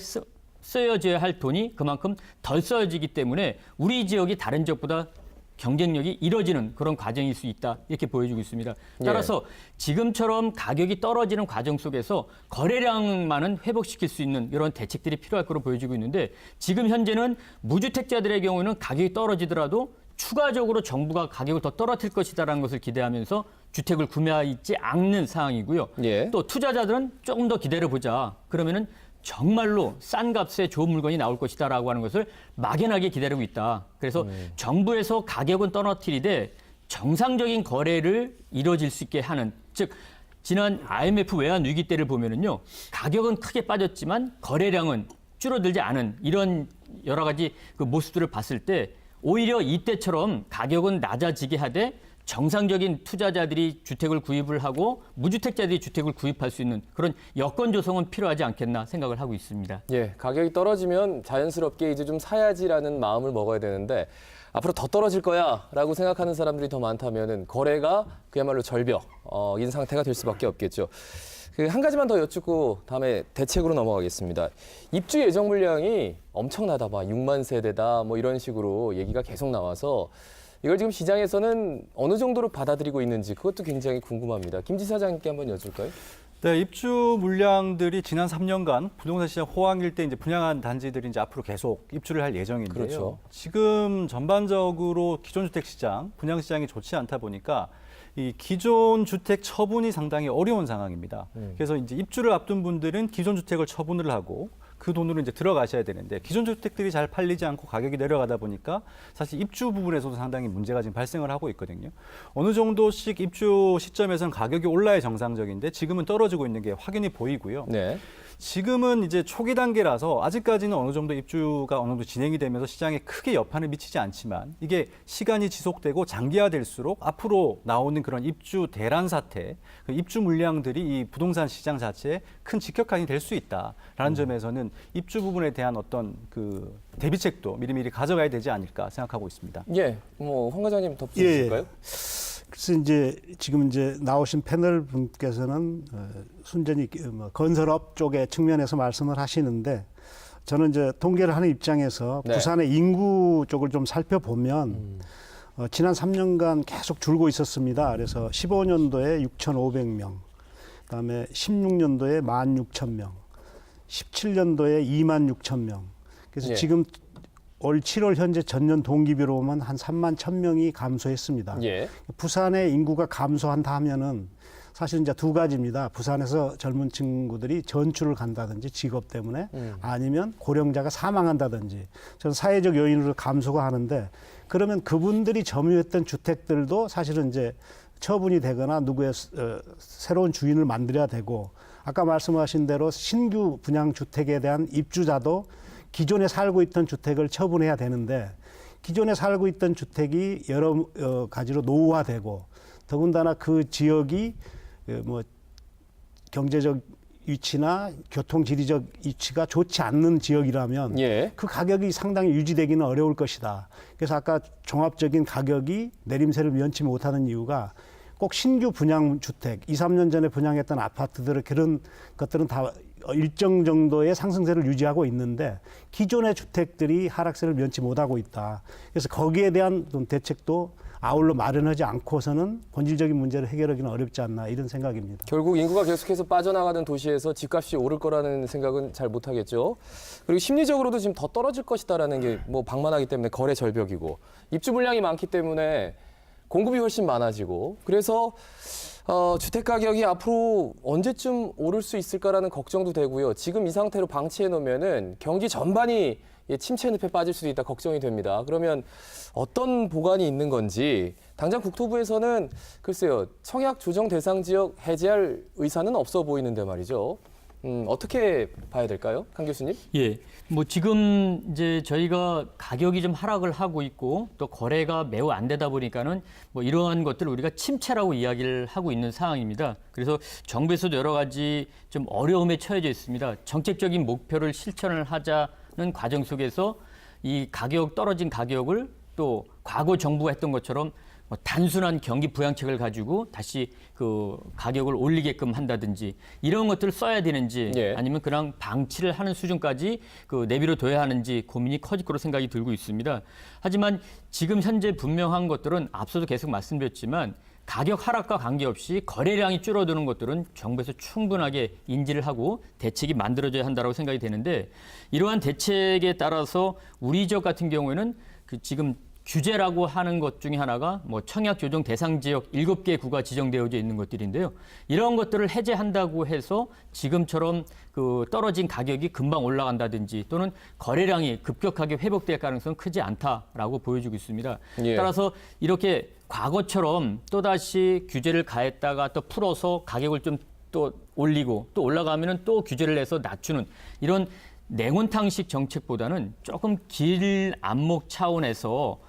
쓰여져야 할 돈이 그만큼 덜 써지기 때문에 우리 지역이 다른 지역보다 경쟁력이 이뤄지는 그런 과정일 수 있다 이렇게 보여지고 있습니다. 따라서 지금처럼 가격이 떨어지는 과정 속에서 거래량만은 회복시킬 수 있는 이런 대책들이 필요할 거로 보여지고 있는데 지금 현재는 무주택자들의 경우는 가격이 떨어지더라도 추가적으로 정부가 가격을 더 떨어뜨릴 것이다라는 것을 기대하면서 주택을 구매하지 않는 상황이고요. 예. 또 투자자들은 조금 더 기다려보자. 그러면은 정말로 싼 값에 좋은 물건이 나올 것이다라고 하는 것을 막연하게 기다리고 있다. 그래서 정부에서 가격은 떨어뜨리되 정상적인 거래를 이루어질 수 있게 하는, 즉 지난 IMF 외환 위기 때를 보면은요 가격은 크게 빠졌지만 거래량은 줄어들지 않은 이런 여러 가지 그 모습들을 봤을 때 오히려 이때처럼 가격은 낮아지게 하되 정상적인 투자자들이 주택을 구입을 하고 무주택자들이 주택을 구입할 수 있는 그런 여건 조성은 필요하지 않겠나 생각을 하고 있습니다. 예, 가격이 떨어지면 자연스럽게 이제 좀 사야지라는 마음을 먹어야 되는데 앞으로 더 떨어질 거야라고 생각하는 사람들이 더 많다면은 거래가 그야말로 절벽인 상태가 될 수밖에 없겠죠. 한 가지만 더 여쭙고 다음에 대책으로 넘어가겠습니다. 입주 예정 물량이 엄청나다 봐. 6만 세대다 뭐 이런 식으로 얘기가 계속 나와서 이걸 지금 시장에서는 어느 정도로 받아들이고 있는지 그것도 굉장히 궁금합니다. 김 지사장님께 한번 여쭐까요? 네, 입주 물량들이 지난 3년간 부동산 시장 호황일 때 이제 분양한 단지들이 이제 앞으로 계속 입주를 할 예정인데요. 그렇죠. 지금 전반적으로 기존 주택 시장, 분양 시장이 좋지 않다 보니까 이 기존 주택 처분이 상당히 어려운 상황입니다. 그래서 이제 입주를 앞둔 분들은 기존 주택을 처분을 하고 그 돈으로 이제 들어가셔야 되는데 기존 주택들이 잘 팔리지 않고 가격이 내려가다 보니까 사실 입주 부분에서도 상당히 문제가 지금 발생을 하고 있거든요. 어느 정도씩 입주 시점에서는 가격이 올라야 정상적인데 지금은 떨어지고 있는 게 확연히 보이고요. 네. 지금은 이제 초기 단계라서 아직까지는 어느 정도 입주가 어느 정도 진행이 되면서 시장에 크게 여파는 미치지 않지만 이게 시간이 지속되고 장기화될수록 앞으로 나오는 그런 입주 대란 사태, 그 입주 물량들이 이 부동산 시장 자체에 큰 직격탄이 될 수 있다라는 점에서는 입주 부분에 대한 어떤 그 대비책도 미리미리 가져가야 되지 않을까 생각하고 있습니다. 예, 뭐 황 과장님 덧붙이실까요? 그래서 이제 지금 이제 나오신 패널 분께서는 순전히 뭐 건설업 쪽의 측면에서 말씀을 하시는데 저는 이제 통계를 하는 입장에서 네. 부산의 인구 쪽을 좀 살펴보면 지난 3년간 계속 줄고 있었습니다. 그래서 15년도에 6,500명, 그다음에 16년도에 16,000명, 17년도에 26,000명. 그래서 예. 지금 올 7월 현재 전년 동기비로 보면 한 3만 1,000명이 감소했습니다. 예. 부산의 인구가 감소한다 하면은 사실 이제 두 가지입니다. 부산에서 젊은 친구들이 전출을 간다든지 직업 때문에 아니면 고령자가 사망한다든지 저는 사회적 요인으로 감소가 하는데 그러면 그분들이 점유했던 주택들도 사실은 이제 처분이 되거나 누구의 새로운 주인을 만들어야 되고 아까 말씀하신 대로 신규 분양 주택에 대한 입주자도 기존에 살고 있던 주택을 처분해야 되는데 기존에 살고 있던 주택이 여러 가지로 노후화되고 더군다나 그 지역이 뭐 경제적 위치나 교통 지리적 위치가 좋지 않는 지역이라면 예. 그 가격이 상당히 유지되기는 어려울 것이다. 그래서 아까 종합적인 가격이 내림세를 면치 못하는 이유가 꼭 신규 분양 주택, 2, 3년 전에 분양했던 아파트들의 그런 것들은 다 일정 정도의 상승세를 유지하고 있는데 기존의 주택들이 하락세를 면치 못하고 있다. 그래서 거기에 대한 대책도 아울러 마련하지 않고서는 본질적인 문제를 해결하기는 어렵지 않나 이런 생각입니다. 결국 인구가 계속해서 빠져나가는 도시에서 집값이 오를 거라는 생각은 잘 못하겠죠. 그리고 심리적으로도 지금 더 떨어질 것이다라는 게 뭐 방만하기 때문에 거래 절벽이고 입주 물량이 많기 때문에 공급이 훨씬 많아지고 그래서 주택 가격이 앞으로 언제쯤 오를 수 있을까라는 걱정도 되고요. 지금 이 상태로 방치해 놓으면은 경기 전반이 침체 늪에 빠질 수도 있다 걱정이 됩니다. 그러면 어떤 보관이 있는 건지 당장 국토부에서는 글쎄요 청약 조정 대상 지역 해제할 의사는 없어 보이는데 말이죠. 어떻게 봐야 될까요, 강 교수님? 예, 뭐 지금 이제 저희가 가격이 좀 하락을 하고 있고 또 거래가 매우 안 되다 보니까는 뭐 이러한 것들을 우리가 침체라고 이야기를 하고 있는 상황입니다. 그래서 정부에서도 여러 가지 좀 어려움에 처해져 있습니다. 정책적인 목표를 실천을 하자는 과정 속에서 이 가격 떨어진 가격을 또 과거 정부가 했던 것처럼 뭐 단순한 경기 부양책을 가지고 다시 그 가격을 올리게끔 한다든지 이런 것들을 써야 되는지 예. 아니면 그냥 방치를 하는 수준까지 그 내비로 둬야 하는지 고민이 커질 거로 생각이 들고 있습니다. 하지만 지금 현재 분명한 것들은 앞서도 계속 말씀드렸지만 가격 하락과 관계없이 거래량이 줄어드는 것들은 정부에서 충분하게 인지를 하고 대책이 만들어져야 한다고 생각이 되는데 이러한 대책에 따라서 우리 지역 같은 경우에는 그 지금 규제라고 하는 것 중에 하나가 뭐 청약 조정 대상 지역 7개 구가 지정되어져 있는 것들인데요. 이런 것들을 해제한다고 해서 지금처럼 그 떨어진 가격이 금방 올라간다든지 또는 거래량이 급격하게 회복될 가능성은 크지 않다라고 보여지고 있습니다. 예. 따라서 이렇게 과거처럼 또다시 규제를 가했다가 또 풀어서 가격을 좀 또 올리고 또 올라가면은 또 규제를 내서 낮추는 이런 냉온탕식 정책보다는 조금 길 안목 차원에서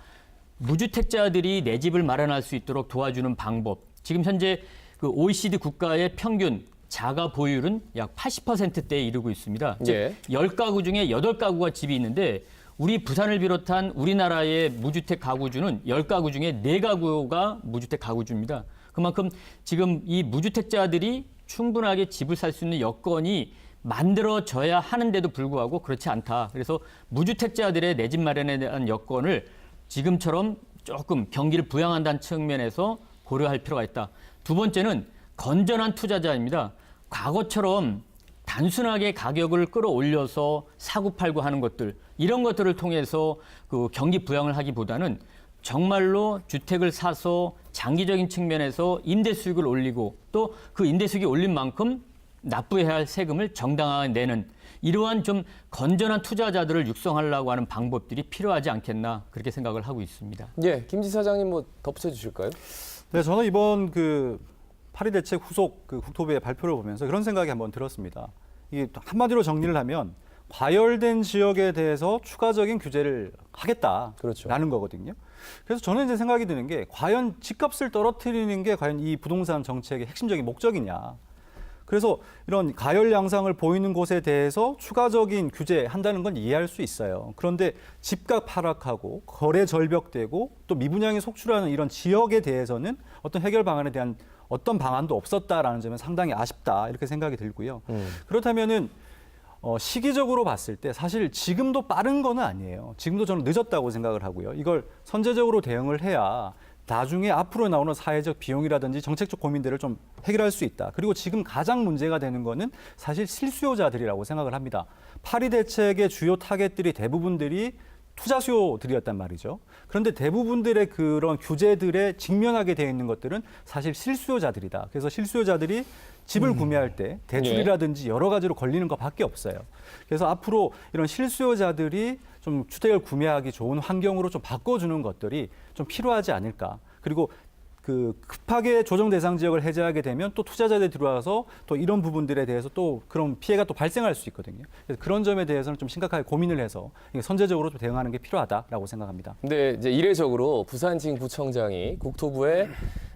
무주택자들이 내 집을 마련할 수 있도록 도와주는 방법. 지금 현재 그 OECD 국가의 평균 자가 보유율은 약 80%대에 이르고 있습니다. 즉 예. 10가구 중에 8가구가 집이 있는데 우리 부산을 비롯한 우리나라의 무주택 가구주는 10가구 중에 4가구가 무주택 가구주입니다. 그만큼 지금 이 무주택자들이 충분하게 집을 살 수 있는 여건이 만들어져야 하는데도 불구하고 그렇지 않다. 그래서 무주택자들의 내 집 마련에 대한 여건을 지금처럼 조금 경기를 부양한다는 측면에서 고려할 필요가 있다. 두 번째는 건전한 투자자입니다. 과거처럼 단순하게 가격을 끌어올려서 사고팔고 하는 것들, 이런 것들을 통해서 그 경기 부양을 하기보다는 정말로 주택을 사서 장기적인 측면에서 임대 수익을 올리고 또 그 임대 수익이 올린 만큼 납부해야 할 세금을 정당하게 내는 이러한 좀 건전한 투자자들을 육성하려고 하는 방법들이 필요하지 않겠나 그렇게 생각을 하고 있습니다. 예, 김 지사장님 뭐 덧붙여 주실까요? 네, 저는 이번 그 파리 대책 후속 그 국토부의 발표를 보면서 그런 생각이 한번 들었습니다. 이게 한마디로 정리를 하면 과열된 지역에 대해서 추가적인 규제를 하겠다라는 그렇죠. 거거든요. 그래서 저는 이제 생각이 드는 게 과연 집값을 떨어뜨리는 게 과연 이 부동산 정책의 핵심적인 목적이냐. 그래서 이런 가열 양상을 보이는 곳에 대해서 추가적인 규제한다는 건 이해할 수 있어요. 그런데 집값 하락하고 거래 절벽되고 또 미분양이 속출하는 이런 지역에 대해서는 어떤 해결 방안에 대한 어떤 방안도 없었다라는 점은 상당히 아쉽다 이렇게 생각이 들고요. 그렇다면은 시기적으로 봤을 때 사실 지금도 빠른 건 아니에요. 지금도 저는 늦었다고 생각을 하고요. 이걸 선제적으로 대응을 해야 나중에 앞으로 나오는 사회적 비용이라든지 정책적 고민들을 좀 해결할 수 있다. 그리고 지금 가장 문제가 되는 거는 사실 실수요자들이라고 생각을 합니다. 파리 대책의 주요 타겟들이 대부분들이 투자 수요들이었단 말이죠. 그런데 대부분들의 그런 규제들에 직면하게 되어 있는 것들은 사실 실수요자들이다. 그래서 실수요자들이 집을 구매할 때 대출이라든지 여러 가지로 걸리는 것밖에 없어요. 그래서 앞으로 이런 실수요자들이 좀 주택을 구매하기 좋은 환경으로 좀 바꿔주는 것들이 좀 필요하지 않을까. 그리고 그 급하게 조정 대상 지역을 해제하게 되면 또 투자자들이 들어와서 또 이런 부분들에 대해서 또 그런 피해가 또 발생할 수 있거든요. 그래서 그런 점에 대해서는 좀 심각하게 고민을 해서 선제적으로 좀 대응하는 게 필요하다라고 생각합니다. 근데 이제 이례적으로 부산지구청장이 국토부에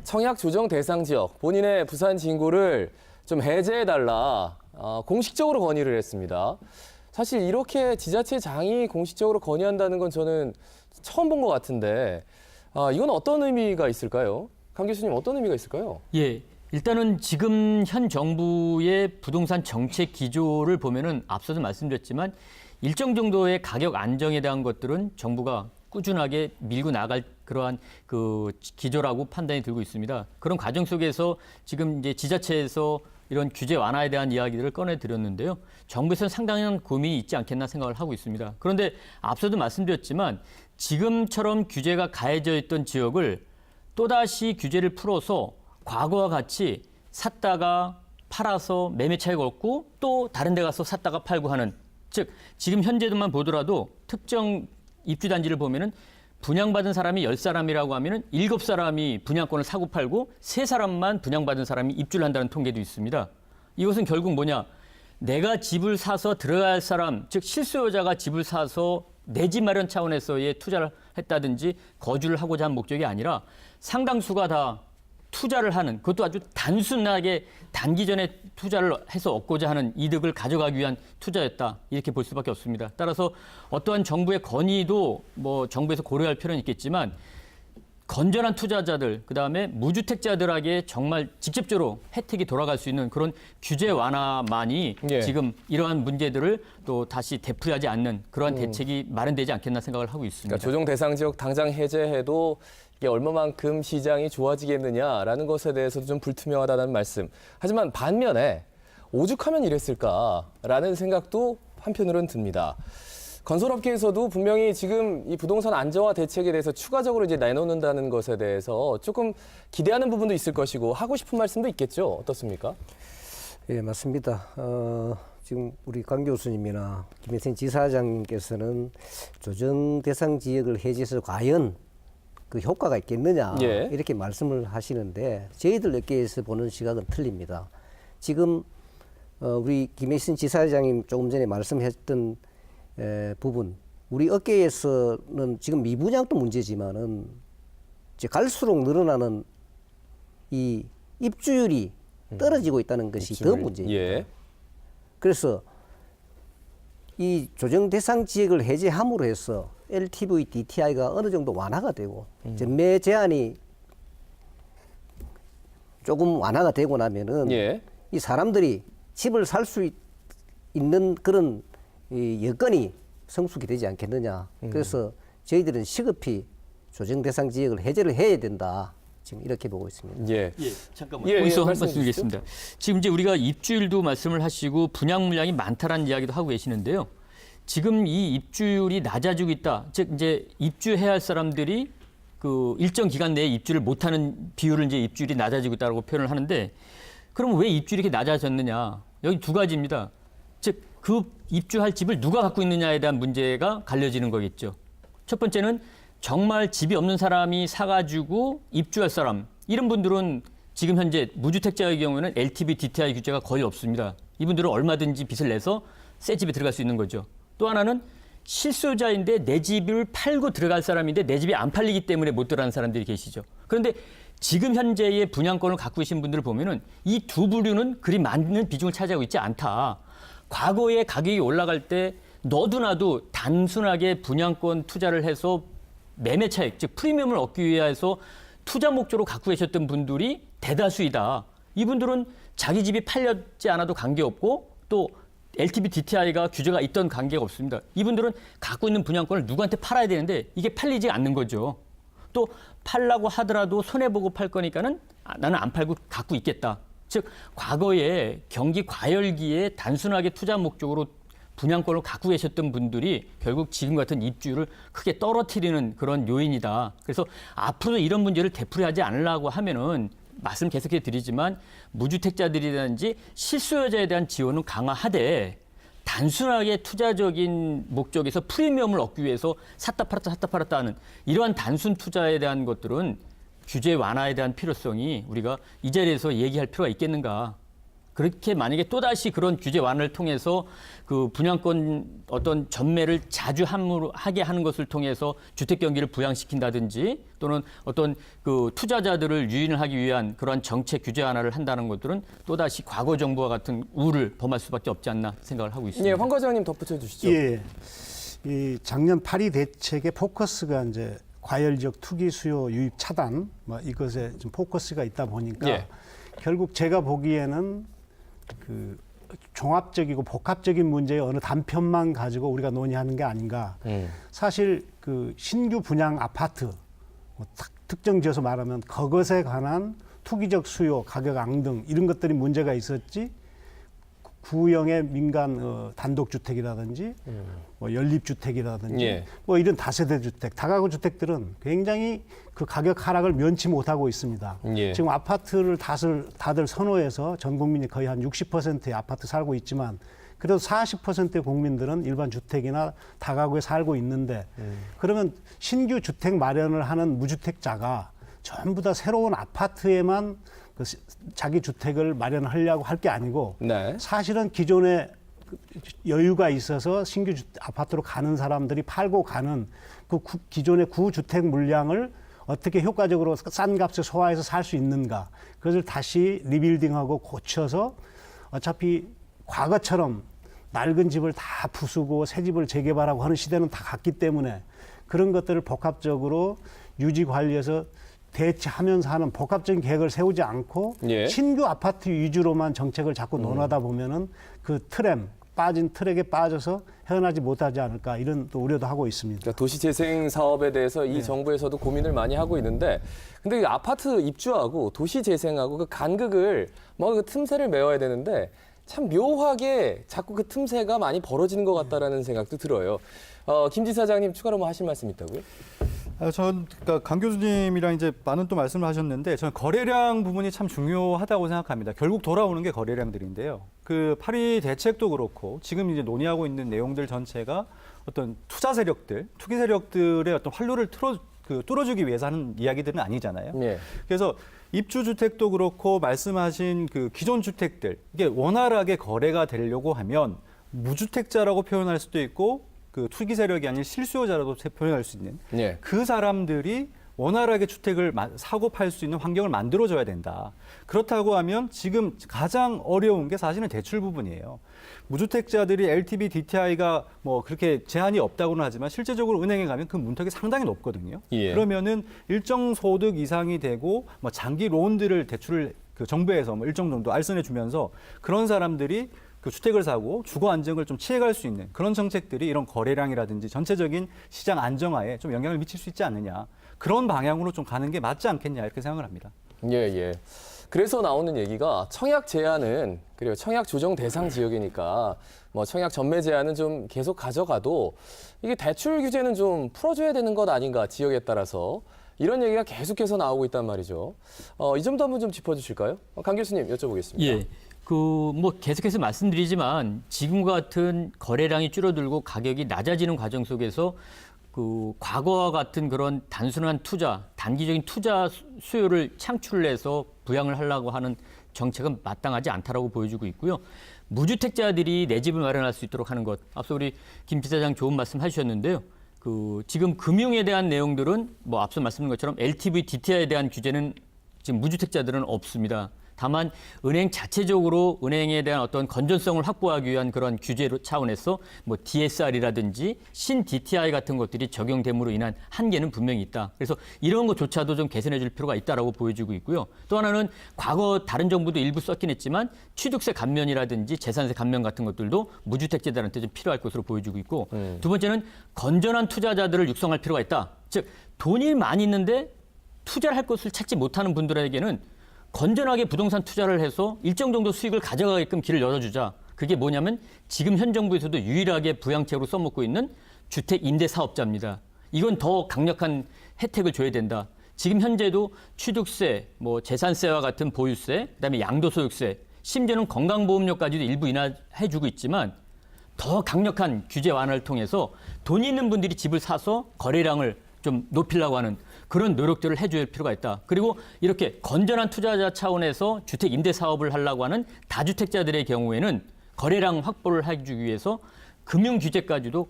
청약 조정 대상 지역 본인의 부산 진구를 좀 해제해달라 공식적으로 건의를 했습니다. 사실 이렇게 지자체장이 공식적으로 건의한다는 건 저는 처음 본 것 같은데 이건 어떤 의미가 있을까요? 강 교수님 어떤 의미가 있을까요? 예, 일단은 지금 현 정부의 부동산 정책 기조를 보면은 앞서도 말씀드렸지만 일정 정도의 가격 안정에 대한 것들은 정부가 꾸준하게 밀고 나갈 그러한 그 기조라고 판단이 들고 있습니다. 그런 과정 속에서 지금 이제 지자체에서 이런 규제 완화에 대한 이야기들을 꺼내드렸는데요. 정부에서는 상당한 고민이 있지 않겠나 생각을 하고 있습니다. 그런데 앞서도 말씀드렸지만 지금처럼 규제가 가해져 있던 지역을 또다시 규제를 풀어서 과거와 같이 샀다가 팔아서 매매 차익을 얻고 또 다른 데 가서 샀다가 팔고 하는, 즉 지금 현재도만 보더라도 특정 입주단지를 보면은 분양받은 사람이 10사람이라고 하면은 7사람이 분양권을 사고 팔고 3사람만 분양받은 사람이 입주를 한다는 통계도 있습니다. 이것은 결국 뭐냐? 내가 집을 사서 들어갈 사람, 즉 실수요자가 집을 사서 내 집 마련 차원에서의 투자를 했다든지 거주를 하고자 한 목적이 아니라 상당수가 다 투자를 하는, 그것도 아주 단순하게 단기전에 투자를 해서 얻고자 하는 이득을 가져가기 위한 투자였다, 이렇게 볼 수밖에 없습니다. 따라서 어떠한 정부의 건의도 뭐 정부에서 고려할 필요는 있겠지만 건전한 투자자들, 그다음에 무주택자들에게 정말 직접적으로 혜택이 돌아갈 수 있는 그런 규제 완화만이 예. 지금 이러한 문제들을 또 다시 되풀이하지 않는 그러한 대책이 마련되지 않겠나 생각을 하고 있습니다. 그러니까 조정 대상 지역 당장 해제해도 이게 얼마만큼 시장이 좋아지겠느냐라는 것에 대해서도 좀 불투명하다는 말씀. 하지만 반면에 오죽하면 이랬을까라는 생각도 한편으로는 듭니다. 건설업계에서도 분명히 지금 이 부동산 안정화 대책에 대해서 추가적으로 이제 내놓는다는 것에 대해서 조금 기대하는 부분도 있을 것이고 하고 싶은 말씀도 있겠죠. 어떻습니까? 예, 맞습니다. 지금 우리 강 교수님이나 김혜생 지사장님께서는 조정 대상 지역을 해제해서 과연 그 효과가 있겠느냐 예. 이렇게 말씀을 하시는데 저희들 업계에서 보는 시각은 틀립니다. 지금 우리 김혜신 지사장님 조금 전에 말씀했던 부분, 우리 업계에서는 지금 미분양도 문제지만은 이제 갈수록 늘어나는 이 입주율이 떨어지고 있다는 것이 더 문제입니다. 예. 그래서 이 조정 대상 지역을 해제함으로 해서 LTV, DTI가 어느 정도 완화가 되고 전매 제한이 조금 완화가 되고 나면은 예. 이 사람들이 집을 살 수 있는 그런 이 여건이 성숙이 되지 않겠느냐. 그래서 저희들은 시급히 조정 대상 지역을 해제를 해야 된다. 지금 이렇게 보고 있습니다. 예. 잠깐만. 예, 거기서 한 말씀해 말씀 드리겠습니다. 지금 이제 우리가 입주율도 말씀을 하시고 분양 물량이 많다라는 이야기도 하고 계시는데요. 지금 이 입주율이 낮아지고 있다. 즉 이제 입주해야 할 사람들이 그 일정 기간 내에 입주를 못하는 비율을 이제 입주율이 낮아지고 있다고 표현을 하는데, 그럼 왜 입주율이 이렇게 낮아졌느냐? 여기 두 가지입니다. 즉 그 입주할 집을 누가 갖고 있느냐에 대한 문제가 갈려지는 거겠죠. 첫 번째는 정말 집이 없는 사람이 사가지고 입주할 사람, 이런 분들은 지금 현재 무주택자의 경우에는 LTV, DTI 규제가 거의 없습니다. 이분들은 얼마든지 빚을 내서 새 집에 들어갈 수 있는 거죠. 또 하나는 실수요자인데 내 집을 팔고 들어갈 사람인데 내 집이 안 팔리기 때문에 못 들어가는 사람들이 계시죠. 그런데 지금 현재의 분양권을 갖고 계신 분들을 보면은 이 두 부류는 그리 많은 비중을 차지하고 있지 않다. 과거에 가격이 올라갈 때 너도 나도 단순하게 분양권 투자를 해서 매매 차익, 즉 프리미엄을 얻기 위해서 투자 목적으로 갖고 계셨던 분들이 대다수이다. 이분들은 자기 집이 팔렸지 않아도 관계없고 또 LTV, DTI가 규제가 있던 관계가 없습니다. 이분들은 갖고 있는 분양권을 누구한테 팔아야 되는데 이게 팔리지 않는 거죠. 또 팔라고 하더라도 손해보고 팔 거니까는 나는 안 팔고 갖고 있겠다. 즉 과거에 경기 과열기에 단순하게 투자 목적으로 분양권을 갖고 계셨던 분들이 결국 지금 같은 입주율을 크게 떨어뜨리는 그런 요인이다. 그래서 앞으로 이런 문제를 되풀이하지 않으려고 하면은 말씀 계속해 드리지만 무주택자들이라든지 실수요자에 대한 지원은 강화하되 단순하게 투자적인 목적에서 프리미엄을 얻기 위해서 샀다 팔았다 하는 이러한 단순 투자에 대한 것들은 규제 완화에 대한 필요성이 우리가 이 자리에서 얘기할 필요가 있겠는가. 그렇게 만약에 또다시 그런 규제 완화를 통해서 그 분양권 어떤 전매를 자주 하게 하는 것을 통해서 주택 경기를 부양시킨다든지 또는 어떤 그 투자자들을 유인을 하기 위한 그러한 정책 규제 완화를 한다는 것들은 또다시 과거 정부와 같은 우를 범할 수밖에 없지 않나 생각을 하고 있습니다. 예, 황 과장님 덧붙여 주시죠. 예. 이 작년 파리 대책의 포커스가 이제 과열 지역 투기 수요 유입 차단 뭐 이것에 좀 포커스가 있다 보니까 예. 결국 제가 보기에는 그 종합적이고 복합적인 문제의 어느 단편만 가지고 우리가 논의하는 게 아닌가. 사실 그 신규 분양 아파트 뭐 특정 지어서 말하면 그것에 관한 투기적 수요, 가격 앙등 이런 것들이 문제가 있었지. 구형의 민간 단독주택이라든지 뭐 연립주택이라든지 예. 뭐 이런 다세대 주택, 다가구 주택들은 굉장히 그 가격 하락을 면치 못하고 있습니다. 예. 지금 아파트를 다들 선호해서 전 국민이 거의 한 60%의 아파트 살고 있지만 그래도 40%의 국민들은 일반 주택이나 다가구에 살고 있는데 그러면 신규 주택 마련을 하는 무주택자가 전부 다 새로운 아파트에만 자기 주택을 마련하려고 할 게 아니고 네. 사실은 기존에 여유가 있어서 신규 아파트로 가는 사람들이 팔고 가는 그 기존의 구주택 물량을 어떻게 효과적으로 싼 값에 소화해서 살 수 있는가. 그것을 다시 리빌딩하고 고쳐서 어차피 과거처럼 낡은 집을 다 부수고 새 집을 재개발하고 하는 시대는 다 갔기 때문에 그런 것들을 복합적으로 유지 관리해서 대체하면서 하는 복합적인 계획을 세우지 않고 예. 신규 아파트 위주로만 정책을 자꾸 논하다 보면은 그 빠진 트랙에 빠져서 헤어나지 못하지 않을까 이런 또 우려도 하고 있습니다. 그러니까 도시재생 사업에 대해서 이 정부에서도 고민을 많이 하고 있는데, 근데 이 아파트 입주하고 도시재생하고 그 간극을 뭐 그 틈새를 메워야 되는데 참 묘하게 자꾸 그 틈새가 많이 벌어지는 것 같다라는 생각도 들어요. 김 지사장님 추가로 뭐 하실 말씀 있다고요? 그러니까 강 교수님이랑 이제 많은 또 말씀을 하셨는데 저는 거래량 부분이 참 중요하다고 생각합니다. 결국 돌아오는 게 거래량들인데요. 그 파리 대책도 그렇고 지금 이제 논의하고 있는 내용들 전체가 어떤 투자 세력들, 투기 세력들의 어떤 활로를 뚫어주기 위해서 하는 이야기들은 아니잖아요. 예. 그래서 입주 주택도 그렇고 말씀하신 그 기존 주택들 이게 원활하게 거래가 되려고 하면 무주택자라고 표현할 수도 있고 그 투기 세력이 아닌 실수요자라도 표현할 수 있는 예. 그 사람들이 원활하게 주택을 사고 팔 수 있는 환경을 만들어줘야 된다. 그렇다고 하면 지금 가장 어려운 게 사실은 대출 부분이에요. 무주택자들이 LTV, DTI가 뭐 그렇게 제한이 없다고는 하지만 실제적으로 은행에 가면 그 문턱이 상당히 높거든요. 예. 그러면은 일정 소득 이상이 되고 뭐 장기 론들을 대출을 그 정부에서 뭐 일정 정도 알선해 주면서 그런 사람들이 그 주택을 사고 주거 안정을 좀 취해갈 수 있는 그런 정책들이 이런 거래량이라든지 전체적인 시장 안정화에 좀 영향을 미칠 수 있지 않느냐. 그런 방향으로 좀 가는 게 맞지 않겠냐 이렇게 생각을 합니다. 예, 예. 그래서 나오는 얘기가 청약 제한은 그리고 청약 조정 대상 지역이니까 뭐 청약 전매 제한은 좀 계속 가져가도 이게 대출 규제는 좀 풀어줘야 되는 것 아닌가 지역에 따라서 이런 얘기가 계속해서 나오고 있단 말이죠. 이 점도 한번 좀 짚어주실까요? 강 교수님 여쭤보겠습니다. 예. 뭐 계속해서 말씀드리지만 지금과 같은 거래량이 줄어들고 가격이 낮아지는 과정 속에서 그 과거와 같은 그런 단순한 투자, 단기적인 투자 수요를 창출을 해서 부양을 하려고 하는 정책은 마땅하지 않다라고 보여지고 있고요. 무주택자들이 내 집을 마련할 수 있도록 하는 것. 앞서 우리 김 지사장 좋은 말씀 해주셨는데요. 지금 금융에 대한 내용들은 뭐 앞서 말씀드린 것처럼 LTV, DTI에 대한 규제는 지금 무주택자들은 없습니다. 다만 은행 자체적으로 은행에 대한 어떤 건전성을 확보하기 위한 그런 규제 차원에서 뭐 DSR이라든지 신 DTI 같은 것들이 적용됨으로 인한 한계는 분명히 있다. 그래서 이런 것조차도 좀 개선해 줄 필요가 있다라고 보여지고 있고요. 또 하나는 과거 다른 정부도 일부 썼긴 했지만 취득세 감면이라든지 재산세 감면 같은 것들도 무주택자들한테 좀 필요할 것으로 보여지고 있고 두 번째는 건전한 투자자들을 육성할 필요가 있다. 즉 돈이 많이 있는데 투자를 할 것을 찾지 못하는 분들에게는 건전하게 부동산 투자를 해서 일정 정도 수익을 가져가게끔 길을 열어주자. 그게 뭐냐면 지금 현 정부에서도 유일하게 부양책으로 써먹고 있는 주택 임대 사업자입니다. 이건 더 강력한 혜택을 줘야 된다. 지금 현재도 취득세, 뭐 재산세와 같은 보유세, 그다음에 양도소득세, 심지어는 건강보험료까지도 일부 인하해주고 있지만 더 강력한 규제 완화를 통해서 돈 있는 분들이 집을 사서 거래량을 좀 높이려고 하는 그런 노력들을 해줄 필요가 있다. 그리고 이렇게 건전한 투자자 차원에서 주택 임대 사업을 하려고 하는 다주택자들의 경우에는 거래량 확보를 해주기 위해서 금융 규제까지도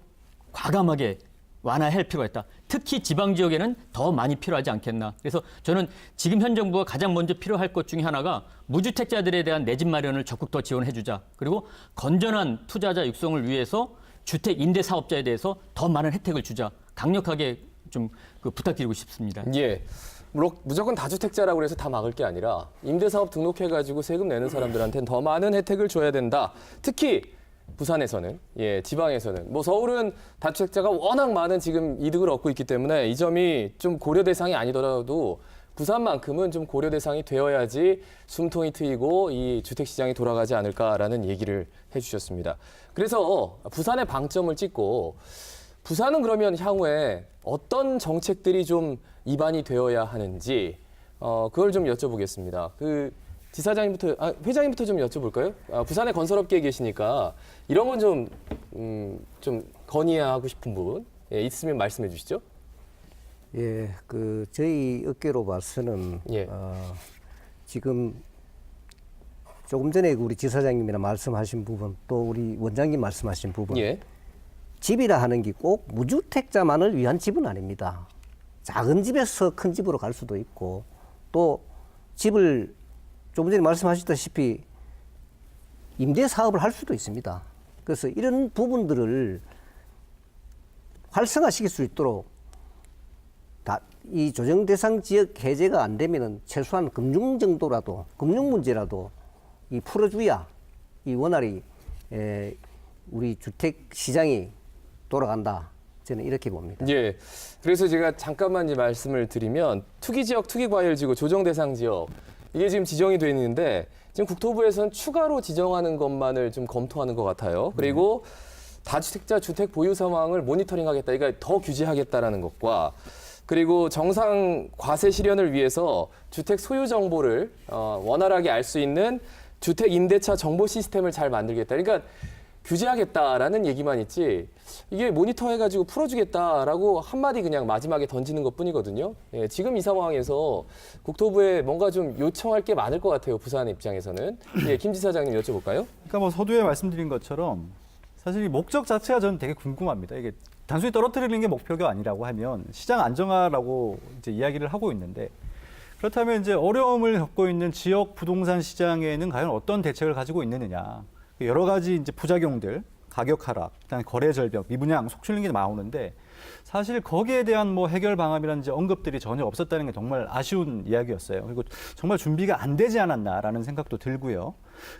과감하게 완화할 필요가 있다. 특히 지방 지역에는 더 많이 필요하지 않겠나. 그래서 저는 지금 현 정부가 가장 먼저 필요할 것 중에 하나가 무주택자들에 대한 내 집 마련을 적극 더 지원해주자. 그리고 건전한 투자자 육성을 위해서 주택 임대 사업자에 대해서 더 많은 혜택을 주자. 강력하게 좀 부탁드리고 싶습니다. 예. 무조건 다주택자라고 해서 다 막을 게 아니라 임대사업 등록해가지고 세금 내는 사람들한테는 더 많은 혜택을 줘야 된다. 특히 부산에서는, 지방에서는. 뭐 서울은 다주택자가 워낙 많은 지금 이득을 얻고 있기 때문에 이 점이 좀 고려 대상이 아니더라도 부산만큼은 좀 고려 대상이 되어야지 숨통이 트이고 이 주택시장이 돌아가지 않을까라는 얘기를 해주셨습니다. 그래서 부산의 방점을 찍고 부산은 그러면 향후에 어떤 정책들이 좀 입안이 되어야 하는지 그걸 좀 여쭤보겠습니다. 회장님부터 좀 여쭤볼까요? 부산의 건설업계에 계시니까 이런 건 좀 건의하고 싶은 부분 있으면 말씀해 주시죠. 예, 저희 업계로 봐서는 예. 지금 조금 전에 우리 지사장님이나 말씀하신 부분, 또 우리 원장님 말씀하신 부분, 예. 집이라 하는 게 꼭 무주택자만을 위한 집은 아닙니다. 작은 집에서 큰 집으로 갈 수도 있고, 또 집을 조금 전에 말씀하셨다시피 임대 사업을 할 수도 있습니다. 그래서 이런 부분들을 활성화시킬 수 있도록 이 조정 대상 지역 해제가 안 되면은 최소한 금융 정도라도, 금융 문제라도 이 풀어줘야 이 원활히 우리 주택 시장이 돌아간다. 저는 이렇게 봅니다. 예. 그래서 제가 잠깐만 이제 말씀을 드리면 투기지역, 투기과열지구, 조정대상지역 이게 지금 지정이 되어 있는데 지금 국토부에서는 추가로 지정하는 것만을 좀 검토하는 것 같아요. 그리고 다주택자 주택 보유 상황을 모니터링하겠다. 그러니까 더 규제하겠다라는 것과 그리고 정상 과세 실현을 위해서 주택 소유 정보를 원활하게 알 수 있는 주택 임대차 정보 시스템을 잘 만들겠다. 그러니까 규제하겠다라는 얘기만 있지 이게 모니터해가지고 풀어주겠다라고 한마디 그냥 마지막에 던지는 것뿐이거든요. 예, 지금 이 상황에서 국토부에 뭔가 좀 요청할 게 많을 것 같아요. 부산 입장에서는. 예, 김 지사장님 여쭤볼까요? 그러니까 뭐 서두에 말씀드린 것처럼 사실 이 목적 자체가 저는 되게 궁금합니다. 이게 단순히 떨어뜨리는 게 목표가 아니라고 하면 시장 안정화라고 이제 이야기를 하고 있는데 그렇다면 이제 어려움을 겪고 있는 지역 부동산 시장에는 과연 어떤 대책을 가지고 있느냐. 여러 가지 이제 부작용들, 가격 하락, 그다음에 거래 절벽, 미분양, 속출리는 게 나오는데 사실 거기에 대한 뭐 해결 방안이라든지 언급들이 전혀 없었다는 게 정말 아쉬운 이야기였어요. 그리고 정말 준비가 안 되지 않았나라는 생각도 들고요.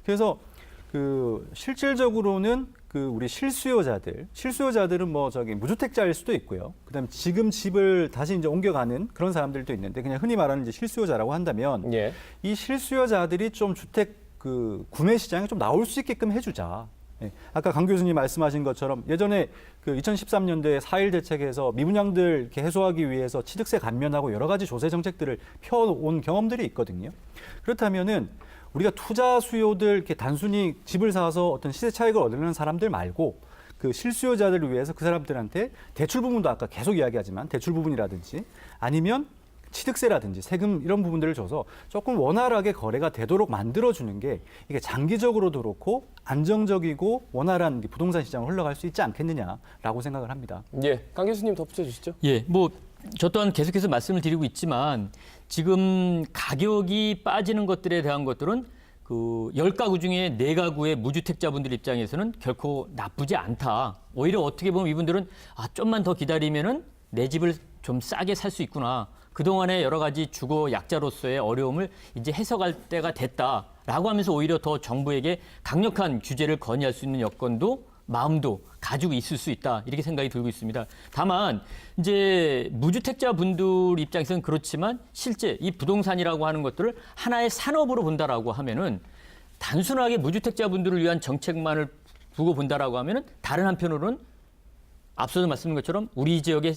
그래서 그 실질적으로는 그 우리 실수요자들은 뭐 저기 무주택자일 수도 있고요. 그다음에 지금 집을 다시 이제 옮겨가는 그런 사람들도 있는데 그냥 흔히 말하는 이제 실수요자라고 한다면 예. 이 실수요자들이 좀 주택 그 구매 시장에 좀 나올 수 있게끔 해주자. 예. 아까 강 교수님 말씀하신 것처럼 예전에 그 2013년도에 4.1 대책에서 미분양들 이렇게 해소하기 위해서 취득세 감면하고 여러 가지 조세 정책들을 펴온 경험들이 있거든요. 그렇다면은 우리가 투자 수요들 이렇게 단순히 집을 사서 어떤 시세 차익을 얻으려는 사람들 말고 그 실수요자들을 위해서 그 사람들한테 대출 부분도 아까 계속 이야기하지만 대출 부분이라든지 아니면 취득세라든지 세금 이런 부분들을 줘서 조금 원활하게 거래가 되도록 만들어주는 게 이게 장기적으로도 그렇고 안정적이고 원활한 부동산 시장을 흘러갈 수 있지 않겠느냐라고 생각을 합니다. 예, 강 교수님 덧붙여 주시죠. 예, 뭐 저 또한 계속해서 말씀을 드리고 있지만 지금 가격이 빠지는 것들에 대한 것들은 그 10가구 중에 4가구의 무주택자분들 입장에서는 결코 나쁘지 않다. 오히려 어떻게 보면 이분들은 좀만 더 기다리면은 내 집을 좀 싸게 살 수 있구나. 그동안의 여러 가지 주거 약자로서의 어려움을 이제 해석할 때가 됐다라고 하면서 오히려 더 정부에게 강력한 규제를 건의할 수 있는 여건도 마음도 가지고 있을 수 있다. 이렇게 생각이 들고 있습니다. 다만 이제 무주택자 분들 입장에서는 그렇지만 실제 이 부동산이라고 하는 것들을 하나의 산업으로 본다라고 하면은 단순하게 무주택자 분들을 위한 정책만을 두고 본다라고 하면은 다른 한편으로는 앞서서 말씀드린 것처럼 우리 지역에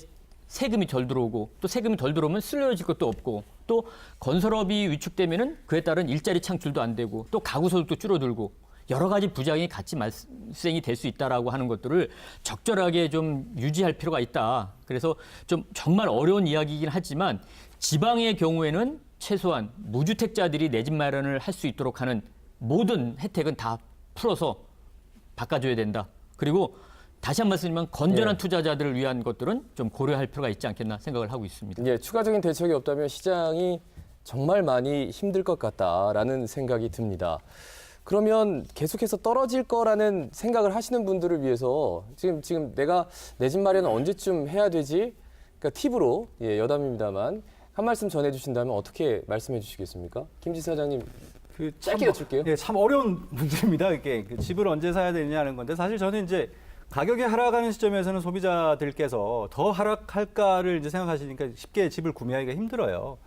세금이 덜 들어오고 또 세금이 덜 들어오면 쓸려질 것도 없고 또 건설업이 위축되면은 그에 따른 일자리 창출도 안 되고 또 가구 소득도 줄어들고 여러 가지 부작용이 같이 발생이 될 수 있다라고 하는 것들을 적절하게 좀 유지할 필요가 있다. 그래서 좀 정말 어려운 이야기이긴 하지만 지방의 경우에는 최소한 무주택자들이 내 집 마련을 할 수 있도록 하는 모든 혜택은 다 풀어서 바꿔줘야 된다. 그리고 다시 한 번 말씀드리면 건전한 예. 투자자들을 위한 것들은 좀 고려할 필요가 있지 않겠나 생각을 하고 있습니다. 예, 추가적인 대책이 없다면 시장이 정말 많이 힘들 것 같다라는 생각이 듭니다. 그러면 계속해서 떨어질 거라는 생각을 하시는 분들을 위해서 지금 내가 내 집 마련은 언제쯤 해야 되지? 그러니까 팁으로 여담입니다만 한 말씀 전해주신다면 어떻게 말씀해 주시겠습니까? 김지 사장님 짧게 여쭐게요. 예, 참 어려운 문제입니다. 이게 집을 언제 사야 되느냐는 건데 사실 저는 이제 가격이 하락하는 시점에서는 소비자들께서 더 하락할까를 이제 생각하시니까 쉽게 집을 구매하기가 힘들어요.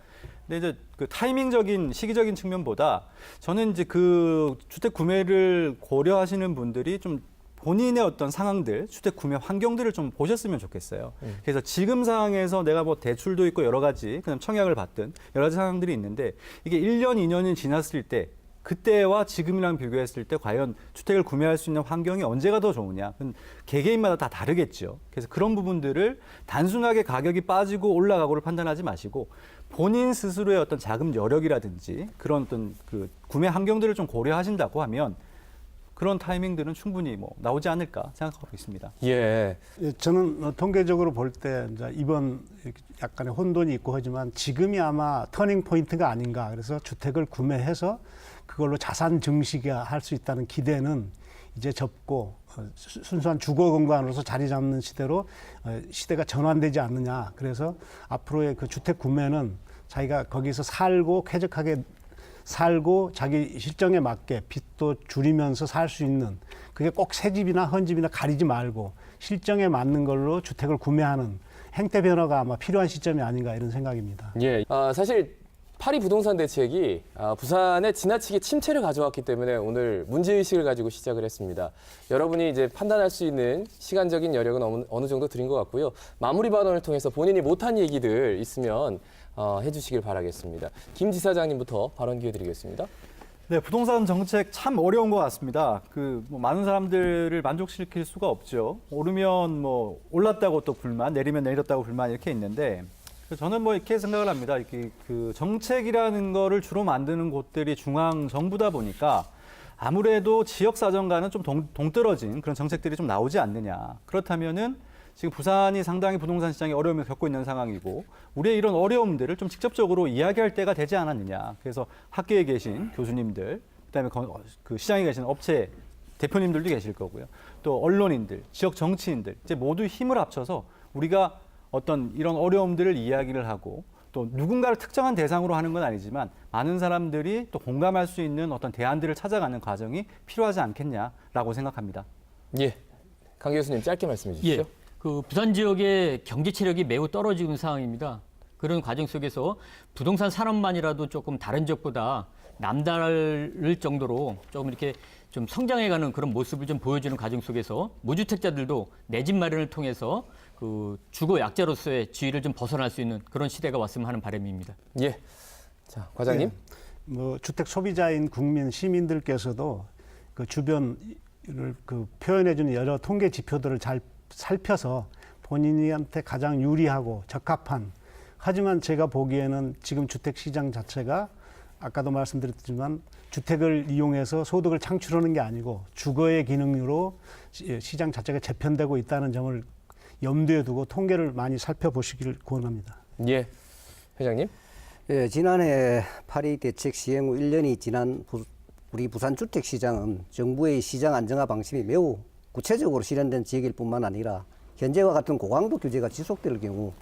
근데 이제 그 타이밍적인 시기적인 측면보다 저는 이제 그 주택 구매를 고려하시는 분들이 좀 본인의 어떤 상황들, 주택 구매 환경들을 좀 보셨으면 좋겠어요. 그래서 지금 상황에서 내가 뭐 대출도 있고 여러 가지 그냥 청약을 받든 여러 가지 상황들이 있는데 이게 1년, 2년이 지났을 때 그때와 지금이랑 비교했을 때 과연 주택을 구매할 수 있는 환경이 언제가 더 좋으냐. 그건 개개인마다 다 다르겠죠. 그래서 그런 부분들을 단순하게 가격이 빠지고 올라가고를 판단하지 마시고 본인 스스로의 어떤 자금 여력이라든지 그런 어떤 그 구매 환경들을 좀 고려하신다고 하면 그런 타이밍들은 충분히 뭐 나오지 않을까 생각하고 있습니다. 예. 예, 저는 통계적으로 볼 때 이번 약간의 혼돈이 있고 하지만 지금이 아마 터닝 포인트가 아닌가. 그래서 주택을 구매해서 그걸로 자산 증식을 할 수 있다는 기대는 이제 접고 순수한 주거 공간으로서 자리 잡는 시대로 시대가 전환되지 않느냐. 그래서 앞으로의 그 주택 구매는 자기가 거기서 살고 쾌적하게 살고 자기 실정에 맞게 빚도 줄이면서 살 수 있는 그게 꼭 새 집이나 헌 집이나 가리지 말고 실정에 맞는 걸로 주택을 구매하는 행태 변화가 아마 필요한 시점이 아닌가 이런 생각입니다. 예. 사실 파리 부동산 대책이 부산에 지나치게 침체를 가져왔기 때문에 오늘 문제의식을 가지고 시작을 했습니다. 여러분이 이제 판단할 수 있는 시간적인 여력은 어느 정도 드린 것 같고요. 마무리 발언을 통해서 본인이 못한 얘기들 있으면 해주시길 바라겠습니다. 김 지사장님부터 발언 기회 드리겠습니다. 네, 부동산 정책 참 어려운 것 같습니다. 뭐 많은 사람들을 만족시킬 수가 없죠. 오르면 뭐 올랐다고 또 불만, 내리면 내렸다고 불만 이렇게 있는데 저는 뭐 이렇게 생각을 합니다. 이렇게 그 정책이라는 거를 주로 만드는 곳들이 중앙 정부다 보니까 아무래도 지역 사정과는 좀 동떨어진 그런 정책들이 좀 나오지 않느냐. 그렇다면은 지금 부산이 상당히 부동산 시장에 어려움을 겪고 있는 상황이고 우리의 이런 어려움들을 좀 직접적으로 이야기할 때가 되지 않았느냐. 그래서 학교에 계신 교수님들, 그다음에 그 시장에 계신 업체 대표님들도 계실 거고요. 또 언론인들, 지역 정치인들 이제 모두 힘을 합쳐서 우리가 어떤 이런 어려움들을 이야기를 하고 또 누군가를 특정한 대상으로 하는 건 아니지만 많은 사람들이 또 공감할 수 있는 어떤 대안들을 찾아가는 과정이 필요하지 않겠냐라고 생각합니다. 예, 강 교수님 짧게 말씀해 주시죠. 예, 그 부산 지역의 경제 체력이 매우 떨어지고 있는 상황입니다. 그런 과정 속에서 부동산 산업만이라도 조금 다른 지역보다 남다를 정도로 조금 이렇게 좀 성장해가는 그런 모습을 좀 보여주는 과정 속에서 무주택자들도 내 집 마련을 통해서 그 주거 약자로서의 지위를 좀 벗어날 수 있는 그런 시대가 왔으면 하는 바람입니다. 예, 자 과장님. 네. 뭐 주택 소비자인 국민 시민들께서도 그 주변을 그 표현해주는 여러 통계 지표들을 잘 살펴서 본인한테 가장 유리하고 적합한, 하지만 제가 보기에는 지금 주택 시장 자체가 아까도 말씀드렸지만 주택을 이용해서 소득을 창출하는 게 아니고 주거의 기능으로 시장 자체가 재편되고 있다는 점을 염두에 두고 통계를 많이 살펴보시기를 권합니다. 예, 회장님. 예, 지난해 파리 대책 시행 후 1년이 지난 우리 부산 주택 시장은 정부의 시장 안정화 방침이 매우 구체적으로 실현된 지역일 뿐만 아니라 현재와 같은 고강도 규제가 지속될 경우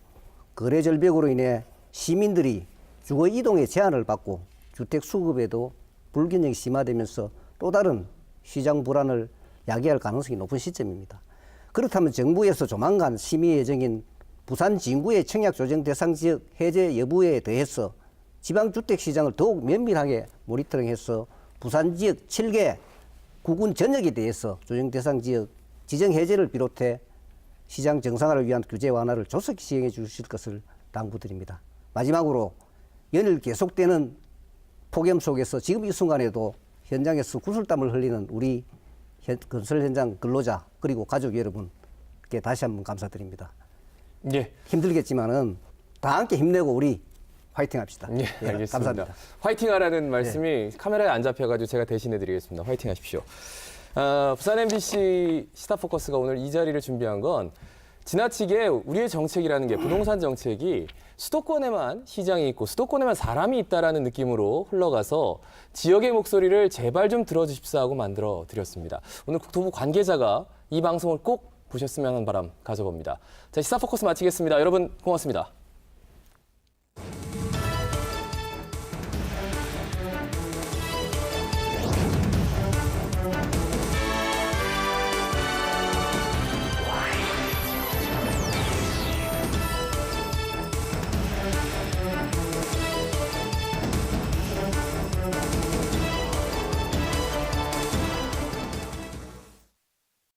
거래 절벽으로 인해 시민들이 주거 이동에 제한을 받고 주택 수급에도 불균형이 심화되면서 또 다른 시장 불안을 야기할 가능성이 높은 시점입니다. 그렇다면 정부에서 조만간 심의 예정인 부산 진구의 청약 조정 대상 지역 해제 여부에 대해서 지방주택 시장을 더욱 면밀하게 모니터링해서 부산 지역 7개 구군 전역에 대해서 조정 대상 지역 지정 해제를 비롯해 시장 정상화를 위한 규제 완화를 조속히 시행해 주실 것을 당부드립니다. 마지막으로 연일 계속되는 폭염 속에서 지금 이 순간에도 현장에서 구슬땀을 흘리는 우리 건설 현장 근로자 그리고 가족 여러분께 다시 한번 감사드립니다. 예, 힘들겠지만은 다 함께 힘내고 우리 화이팅 합시다. 예, 알겠습니다. 감사합니다. 화이팅하라는 말씀이 카메라에 안 잡혀가지고 제가 대신해드리겠습니다. 화이팅하십시오. 부산 MBC 시사포커스가 오늘 이 자리를 준비한 건 지나치게 우리의 정책이라는 게 부동산 정책이 수도권에만 시장이 있고 수도권에만 사람이 있다라는 느낌으로 흘러가서 지역의 목소리를 제발 좀 들어주십사 하고 만들어 드렸습니다. 오늘 국토부 관계자가 이 방송을 꼭 보셨으면 하는 바람 가져봅니다. 자, 시사포커스 마치겠습니다. 여러분 고맙습니다.